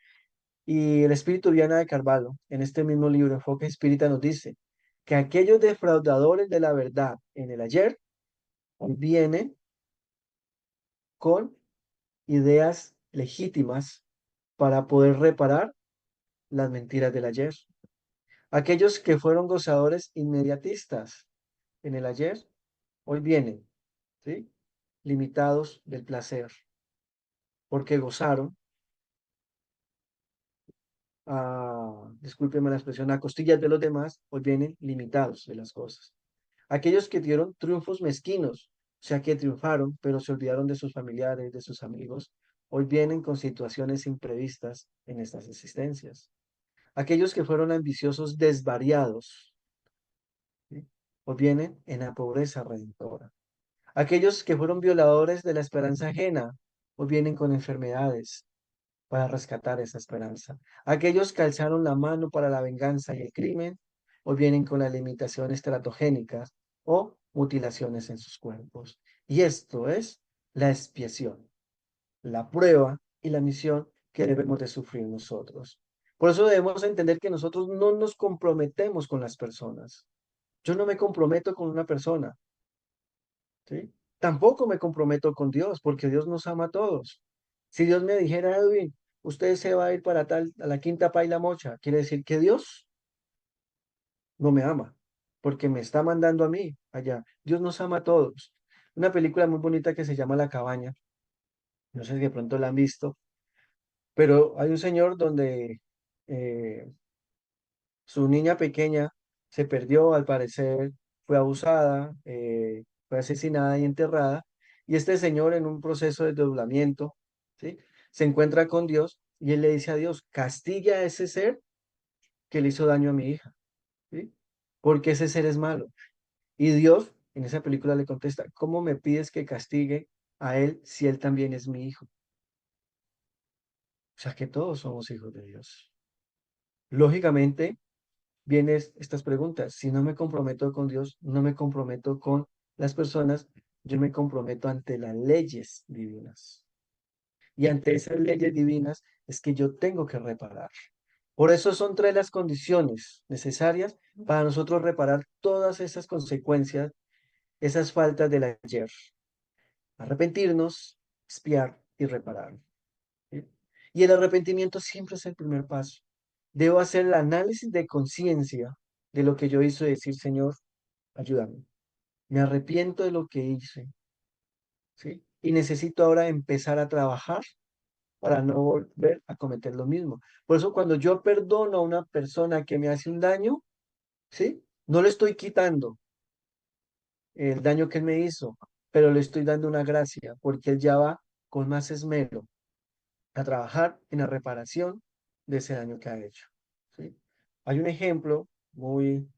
Y el espíritu Viana de Carvalho, en este mismo libro, Enfoque Espírita, nos dice que aquellos defraudadores de la verdad en el ayer hoy vienen con ideas legítimas para poder reparar las mentiras del ayer. Aquellos que fueron gozadores inmediatistas en el ayer hoy vienen, ¿sí?, limitados del placer, porque gozaron, discúlpeme la expresión, a costillas de los demás, hoy vienen limitados de las cosas. Aquellos que dieron triunfos mezquinos, o sea, que triunfaron, pero se olvidaron de sus familiares, de sus amigos, hoy vienen con situaciones imprevistas en estas existencias. Aquellos que fueron ambiciosos desvariados, ¿sí?, hoy vienen en la pobreza redentora. Aquellos que fueron violadores de la esperanza ajena, hoy vienen con enfermedades para rescatar esa esperanza. Aquellos que alzaron la mano para la venganza y el crimen, hoy vienen con las limitaciones teratogénicas o mutilaciones en sus cuerpos. Y esto es la expiación, la prueba y la misión que debemos de sufrir nosotros. Por eso debemos entender que nosotros no nos comprometemos con las personas. Yo no me comprometo con una persona, ¿sí? Tampoco me comprometo con Dios, porque Dios nos ama a todos. Si Dios me dijera, Edwin, usted se va a ir para tal, a la Quinta Paila Mocha, quiere decir que Dios no me ama, porque me está mandando a mí allá. Dios nos ama a todos. Una película muy bonita que se llama La Cabaña, no sé si de pronto la han visto, pero hay un señor donde eh, su niña pequeña se perdió, al parecer, fue abusada, fue asesinada y enterrada. Y este señor, en un proceso de desdoblamiento, ¿sí?, se encuentra con Dios y él le dice a Dios, castigue a ese ser que le hizo daño a mi hija, ¿sí?, porque ese ser es malo. Y Dios, en esa película, le contesta, ¿cómo me pides que castigue a él si él también es mi hijo? O sea que todos somos hijos de Dios. Lógicamente, vienen estas preguntas. Si no me comprometo con Dios, no me comprometo con las personas, yo me comprometo ante las leyes divinas. Y ante esas leyes divinas es que yo tengo que reparar. Por eso son tres las condiciones necesarias para nosotros reparar todas esas consecuencias, esas faltas del ayer. Arrepentirnos, expiar y reparar. ¿Sí? Y el arrepentimiento siempre es el primer paso. Debo hacer el análisis de conciencia de lo que yo hice y decir, Señor, ayúdame. Me arrepiento de lo que hice, ¿sí? Y necesito ahora empezar a trabajar para no volver a cometer lo mismo. Por eso cuando yo perdono a una persona que me hace un daño, ¿sí? No le estoy quitando el daño que él me hizo, pero le estoy dando una gracia, porque él ya va con más esmero a trabajar en la reparación de ese daño que ha hecho, ¿sí? Hay un ejemplo muy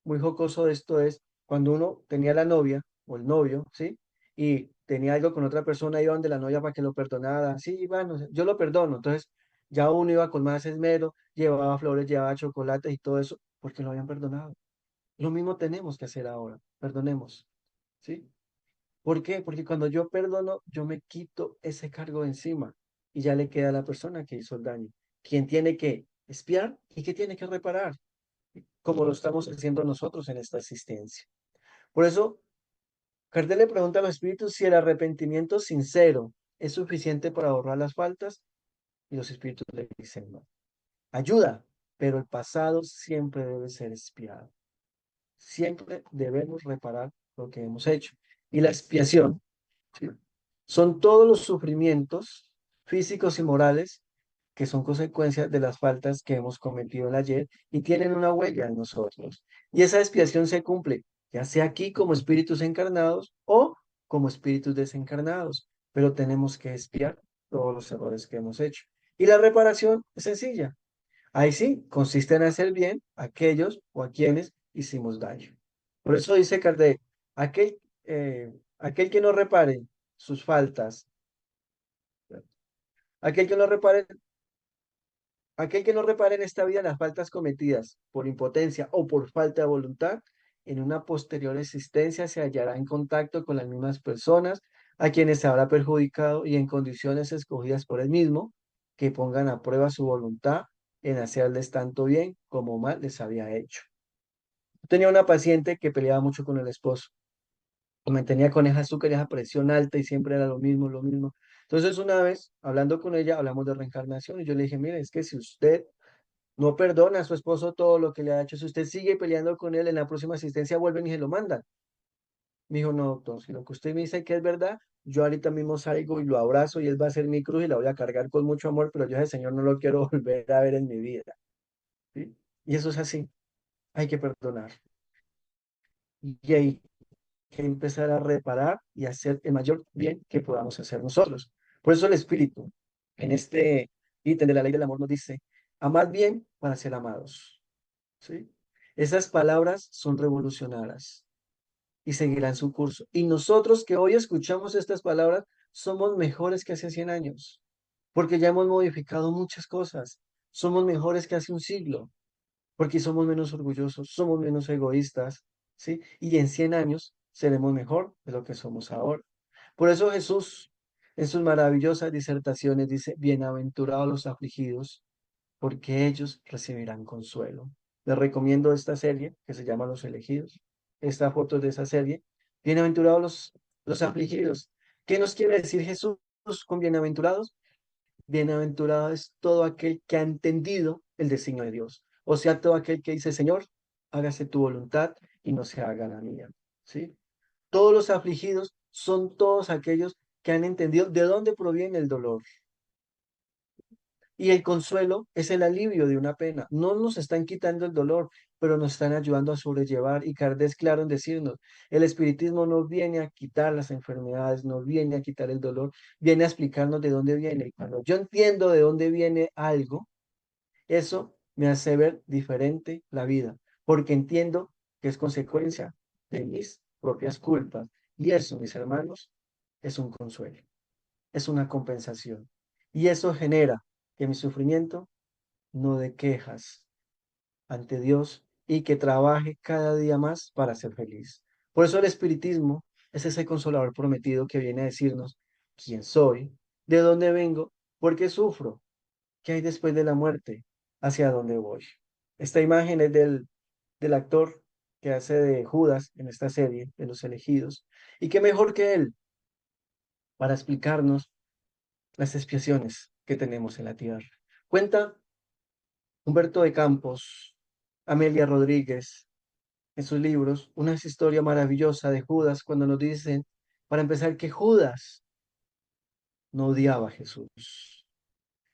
jocoso de esto es cuando uno tenía la novia o el novio, ¿sí? Y tenía algo con otra persona, iban de la novia para que lo perdonara. Sí, bueno, yo lo perdono. Entonces, ya uno iba con más esmero, llevaba flores, llevaba chocolates y todo eso, porque lo habían perdonado. Lo mismo tenemos que hacer ahora. Perdonemos, ¿sí? ¿Por qué? Porque cuando yo perdono, yo me quito ese cargo de encima y ya le queda a la persona que hizo el daño, quien tiene que espiar y que tiene que reparar, como lo estamos haciendo nosotros en esta existencia. Por eso, Kardec le pregunta a los espíritus si el arrepentimiento sincero es suficiente para borrar las faltas y los espíritus le dicen no. Ayuda, pero el pasado siempre debe ser expiado. Siempre debemos reparar lo que hemos hecho. Y la expiación, ¿sí? Son todos los sufrimientos físicos y morales que son consecuencias de las faltas que hemos cometido el ayer y tienen una huella en nosotros. Y esa expiación se cumple, ya sea aquí como espíritus encarnados o como espíritus desencarnados, pero tenemos que expiar todos los errores que hemos hecho. Y la reparación es sencilla. Ahí sí, consiste en hacer bien a aquellos o a quienes hicimos daño. Por eso dice Kardec, aquel que no repare sus faltas, aquel que no repare aquel que no repare en esta vida las faltas cometidas por impotencia o por falta de voluntad, en una posterior existencia se hallará en contacto con las mismas personas a quienes se habrá perjudicado y en condiciones escogidas por él mismo, que pongan a prueba su voluntad en hacerles tanto bien como mal les había hecho. Tenía una paciente que peleaba mucho con el esposo, y mantenía con esa azúcar y esa presión alta y siempre era lo mismo, lo mismo. Entonces una vez, hablando con ella, hablamos de reencarnación y yo le dije, mire, es que si usted no perdona a su esposo todo lo que le ha hecho. Si usted sigue peleando con él, en la próxima asistencia vuelven y se lo mandan. Me dijo, no, doctor, si lo que usted me dice que es verdad, yo ahorita mismo salgo y lo abrazo y él va a ser mi cruz y la voy a cargar con mucho amor, pero yo a ese señor no lo quiero volver a ver en mi vida. ¿Sí? Y eso es así. Hay que perdonar. Y hay que empezar a reparar y hacer el mayor bien que podamos hacer nosotros. Por eso el Espíritu, en este ítem de la ley del amor, nos dice, amad bien para ser amados. ¿Sí? Esas palabras son revolucionarias y seguirán su curso. Y nosotros que hoy escuchamos estas palabras somos mejores que hace 100 años, porque ya hemos modificado muchas cosas. Somos mejores que hace un siglo, porque somos menos orgullosos, somos menos egoístas, ¿sí? Y en 100 años seremos mejor de lo que somos ahora. Por eso Jesús, en sus maravillosas disertaciones, dice, bienaventurados los afligidos, porque ellos recibirán consuelo. Les recomiendo esta serie que se llama Los Elegidos. Esta foto es de esa serie. Bienaventurados los afligidos. ¿Qué nos quiere decir Jesús con bienaventurados? Bienaventurado es todo aquel que ha entendido el designio de Dios. O sea, todo aquel que dice, Señor, hágase tu voluntad y no se haga la mía. ¿Sí? Todos los afligidos son todos aquellos que han entendido de dónde proviene el dolor. Y el consuelo es el alivio de una pena. No nos están quitando el dolor, pero nos están ayudando a sobrellevar. Y Kardec es claro en decirnos, el espiritismo no viene a quitar las enfermedades, no viene a quitar el dolor, viene a explicarnos de dónde viene. Y cuando yo entiendo de dónde viene algo, eso me hace ver diferente la vida, porque entiendo que es consecuencia de mis propias culpas. Y eso, mis hermanos, es un consuelo, es una compensación. Y eso genera que mi sufrimiento no dé quejas ante Dios y que trabaje cada día más para ser feliz. Por eso el espiritismo es ese consolador prometido que viene a decirnos quién soy, de dónde vengo, por qué sufro, qué hay después de la muerte, hacia dónde voy. Esta imagen es del actor que hace de Judas en esta serie de Los Elegidos. Y qué mejor que él para explicarnos las expiaciones que tenemos en la tierra. Cuenta Humberto de Campos, Amelia Rodríguez, en sus libros, una historia maravillosa de Judas cuando nos dicen, para empezar, que Judas no odiaba a Jesús.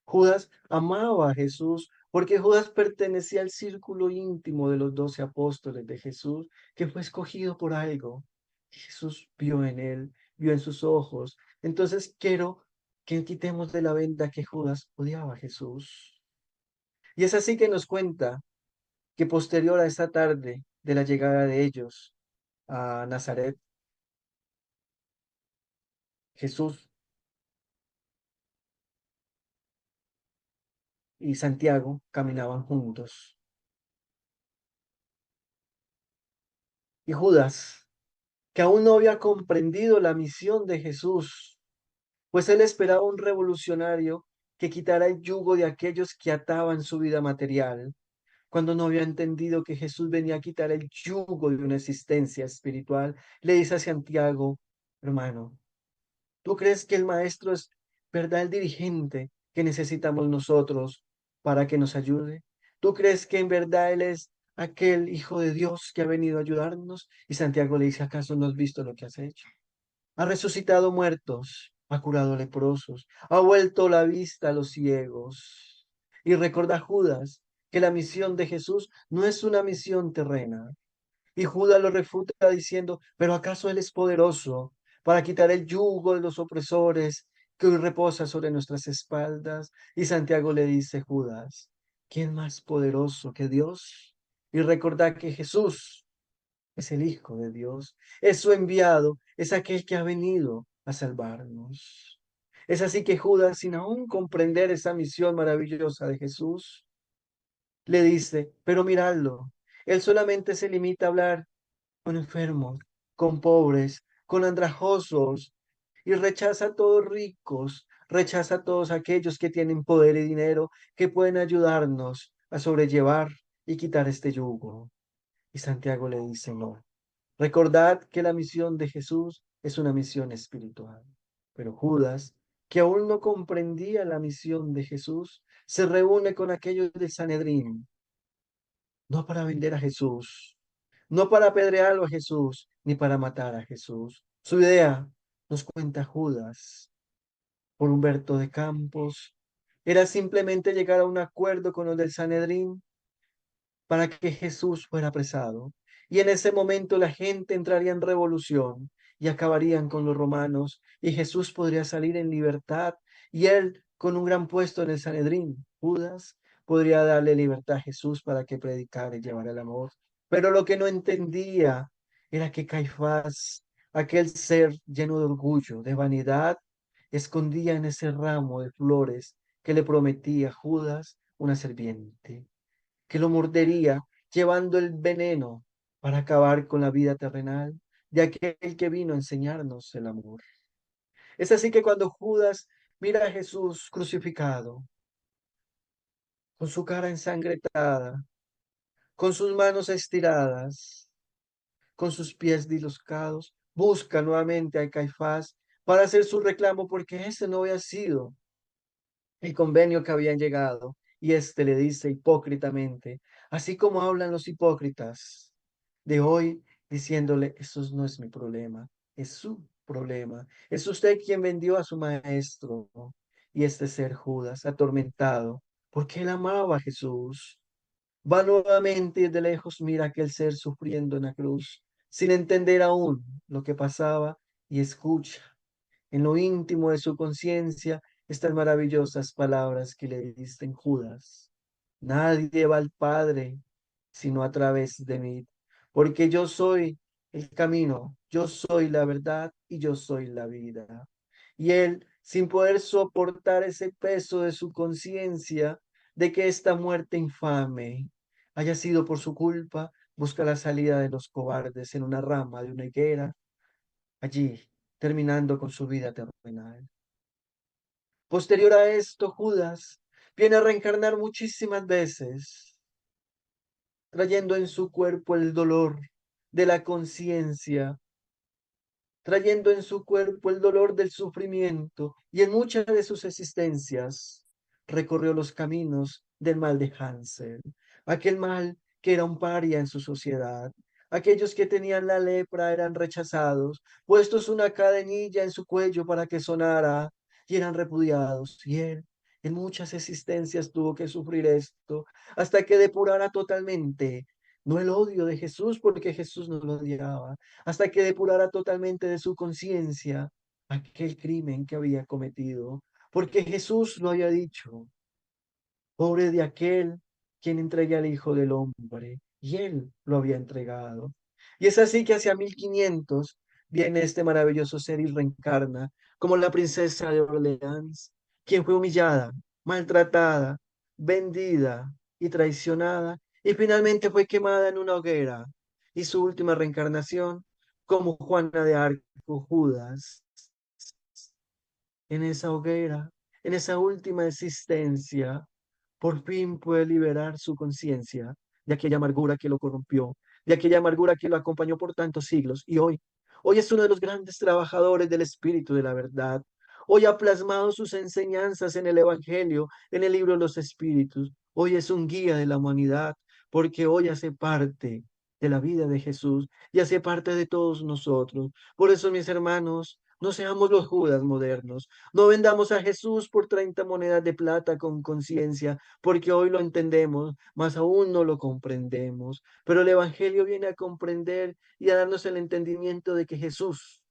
Judas amaba a Jesús porque Judas pertenecía al círculo íntimo de los 12 apóstoles de Jesús, que fue escogido por algo que Jesús vio en él, vio en sus ojos. Entonces quiero que quitemos de la venda que Judas odiaba a Jesús. Y es así que nos cuenta que posterior a esta tarde de la llegada de ellos a Nazaret, Jesús y Santiago caminaban juntos. Y Judas, que aún no había comprendido la misión de Jesús, pues él esperaba un revolucionario que quitara el yugo de aquellos que ataban su vida material, cuando no había entendido que Jesús venía a quitar el yugo de una existencia espiritual, le dice a Santiago, hermano, ¿tú crees que el maestro es verdad el dirigente que necesitamos nosotros para que nos ayude? ¿Tú crees que en verdad él es aquel hijo de Dios que ha venido a ayudarnos? Y Santiago le dice, ¿acaso no has visto lo que has hecho? Ha resucitado muertos, ha curado leprosos, ha vuelto la vista a los ciegos. Y recuerda Judas que la misión de Jesús no es una misión terrena. Y Judas lo refuta diciendo, pero ¿acaso él es poderoso para quitar el yugo de los opresores que hoy reposa sobre nuestras espaldas? Y Santiago le dice, Judas, ¿quién más poderoso que Dios? Y recordad que Jesús es el Hijo de Dios, es su enviado, es aquel que ha venido a salvarnos. Es así que Judas, sin aún comprender esa misión maravillosa de Jesús, le dice, pero miradlo, él solamente se limita a hablar con enfermos, con pobres, con andrajosos, y rechaza a todos ricos, rechaza a todos aquellos que tienen poder y dinero, que pueden ayudarnos a sobrellevar y quitar este yugo. Y Santiago le dice, no, recordad que la misión de Jesús es una misión espiritual. Pero Judas, que aún no comprendía la misión de Jesús, se reúne con aquellos del Sanedrín, no para vender a Jesús, no para apedrearlo a Jesús, ni para matar a Jesús. Su idea, nos cuenta Judas, por Humberto de Campos, era simplemente llegar a un acuerdo con los del Sanedrín para que Jesús fuera apresado. Y en ese momento la gente entraría en revolución y acabarían con los romanos y Jesús podría salir en libertad y él con un gran puesto en el Sanedrín, Judas, podría darle libertad a Jesús para que predicara y llevara el amor. Pero lo que no entendía era que Caifás, aquel ser lleno de orgullo, de vanidad, escondía en ese ramo de flores que le prometía Judas una serpiente que lo mordería, llevando el veneno para acabar con la vida terrenal de aquel que vino a enseñarnos el amor. Es así que cuando Judas mira a Jesús crucificado, con su cara ensangrentada, con sus manos estiradas, con sus pies dislocados, busca nuevamente a Caifás para hacer su reclamo porque ese no había sido el convenio que habían llegado. Y éste le dice hipócritamente, así como hablan los hipócritas de hoy, diciéndole, eso no es mi problema, es su problema. Es usted quien vendió a su maestro. Y este ser Judas, atormentado, porque él amaba a Jesús, va nuevamente y de lejos mira a aquel ser sufriendo en la cruz, sin entender aún lo que pasaba, y escucha en lo íntimo de su conciencia estas maravillosas palabras que le dicen Judas. Nadie va al Padre sino a través de mí, porque yo soy el camino, yo soy la verdad y yo soy la vida. Y él sin poder soportar ese peso de su conciencia de que esta muerte infame haya sido por su culpa, busca la salida de los cobardes en una rama de una higuera, allí terminando con su vida terrenal. Posterior a esto, Judas viene a reencarnar muchísimas veces, trayendo en su cuerpo el dolor de la conciencia, trayendo en su cuerpo el dolor del sufrimiento, y en muchas de sus existencias recorrió los caminos del mal de Hansel, aquel mal que era un paria en su sociedad. Aquellos que tenían la lepra eran rechazados, puestos una cadenilla en su cuello para que sonara, y eran repudiados. Y él, en muchas existencias, tuvo que sufrir esto, hasta que depurara totalmente, no el odio de Jesús, porque Jesús no lo odiaba, hasta que depurara totalmente de su conciencia aquel crimen que había cometido, porque Jesús lo había dicho: pobre de aquel quien entregue al Hijo del Hombre, y él lo había entregado. Y es así que hacia 1500 viene este maravilloso ser y reencarna como la princesa de Orleans, quien fue humillada, maltratada, vendida y traicionada, y finalmente fue quemada en una hoguera. Y su última reencarnación como Juana de Arco, Judas, en esa hoguera, en esa última existencia, por fin puede liberar su conciencia de aquella amargura que lo corrompió, de aquella amargura que lo acompañó por tantos siglos. Y hoy es uno de los grandes trabajadores del Espíritu de la verdad. Hoy ha plasmado sus enseñanzas en el Evangelio, en el libro de los Espíritus. Hoy es un guía de la humanidad, porque hoy hace parte de la vida de Jesús y hace parte de todos nosotros. Por eso, mis hermanos, no seamos los Judas modernos. No vendamos a Jesús por 30 monedas de plata con conciencia, porque hoy lo entendemos, mas aún no lo comprendemos. Pero el Evangelio viene a comprender y a darnos el entendimiento de que Jesús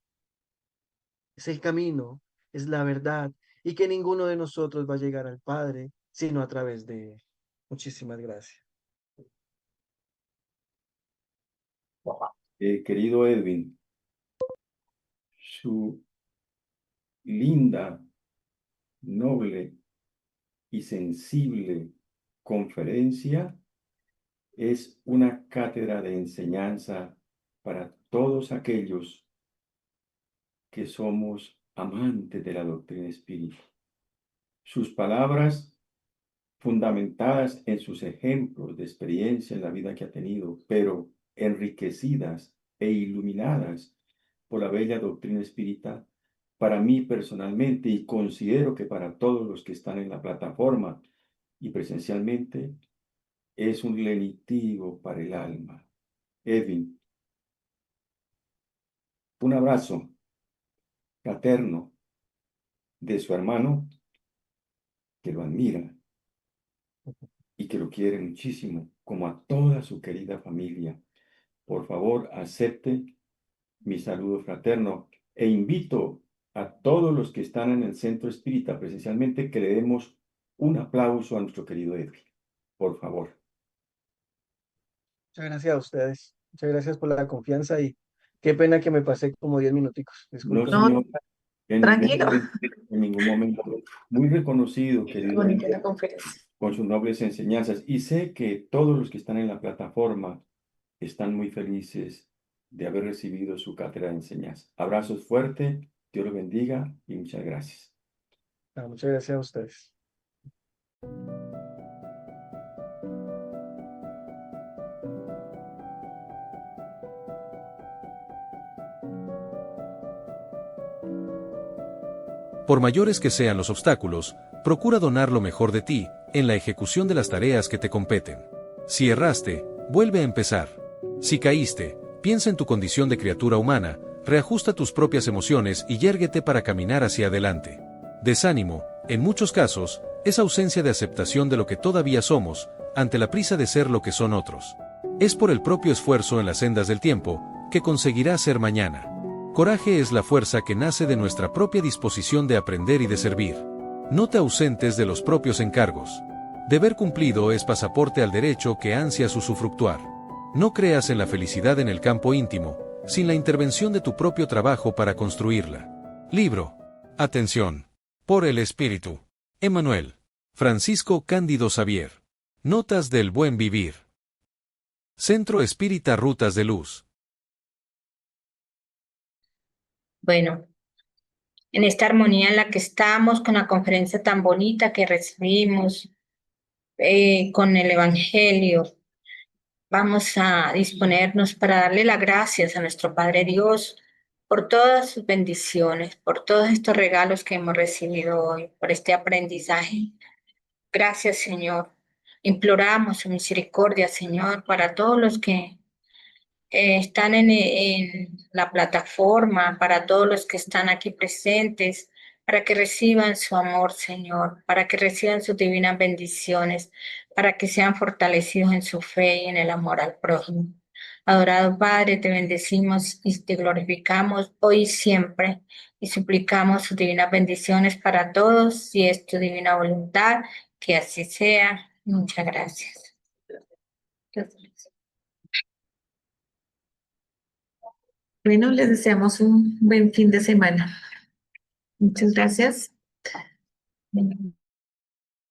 es el camino, es la verdad, y que ninguno de nosotros va a llegar al Padre sino a través de Él. Muchísimas gracias. Querido Edwin, su linda, noble y sensible conferencia es una cátedra de enseñanza para todos aquellos que somos amantes de la doctrina espírita. Sus palabras, fundamentadas en sus ejemplos de experiencia en la vida que ha tenido, pero enriquecidas e iluminadas por la bella doctrina espírita, para mí personalmente, y considero que para todos los que están en la plataforma y presencialmente, es un lenitivo para el alma. Edwin, un abrazo fraterno de su hermano, que lo admira y que lo quiere muchísimo, como a toda su querida familia. Por favor, acepte mi saludo fraterno e invito a todos los que están en el Centro Espírita presencialmente que le demos un aplauso a nuestro querido Edwin. Por favor. Muchas gracias a ustedes. Muchas gracias por la confianza y qué pena que me pasé como 10 minuticos. No, Disculpen. señor, Tranquilo. en ningún momento. Muy reconocido, Qué querido, bonita la conferencia. con sus nobles enseñanzas. Y sé que todos los que están en la plataforma están muy felices de haber recibido su cátedra de enseñanza. Abrazos fuertes, Dios los bendiga y muchas gracias. Muchas gracias a ustedes. Por mayores que sean los obstáculos, procura donar lo mejor de ti, en la ejecución de las tareas que te competen. Si erraste, vuelve a empezar. Si caíste, piensa en tu condición de criatura humana, reajusta tus propias emociones y yérguete para caminar hacia adelante. Desánimo, en muchos casos, es ausencia de aceptación de lo que todavía somos, ante la prisa de ser lo que son otros. Es por el propio esfuerzo en las sendas del tiempo, que conseguirás ser mañana. Coraje es la fuerza que nace de nuestra propia disposición de aprender y de servir. No te ausentes de los propios encargos. Deber cumplido es pasaporte al derecho que ansias usufructuar. No creas en la felicidad en el campo íntimo, sin la intervención de tu propio trabajo para construirla. Libro. Atención. Por el Espíritu. Emmanuel. Francisco Cándido Xavier. Notas del Buen Vivir. Centro Espírita Rutas de Luz. Bueno, en esta armonía en la que estamos, con la conferencia tan bonita que recibimos, con el Evangelio, vamos a disponernos para darle las gracias a nuestro Padre Dios por todas sus bendiciones, por todos estos regalos que hemos recibido hoy, por este aprendizaje. Gracias, Señor. Imploramos su misericordia, Señor, para todos los que están en la plataforma, para todos los que están aquí presentes, para que reciban su amor, Señor, para que reciban sus divinas bendiciones, para que sean fortalecidos en su fe y en el amor al prójimo. Adorado Padre, te bendecimos y te glorificamos hoy y siempre y suplicamos sus divinas bendiciones para todos, si es tu divina voluntad, que así sea. Muchas gracias. Bueno, les deseamos un buen fin de semana. Muchas gracias.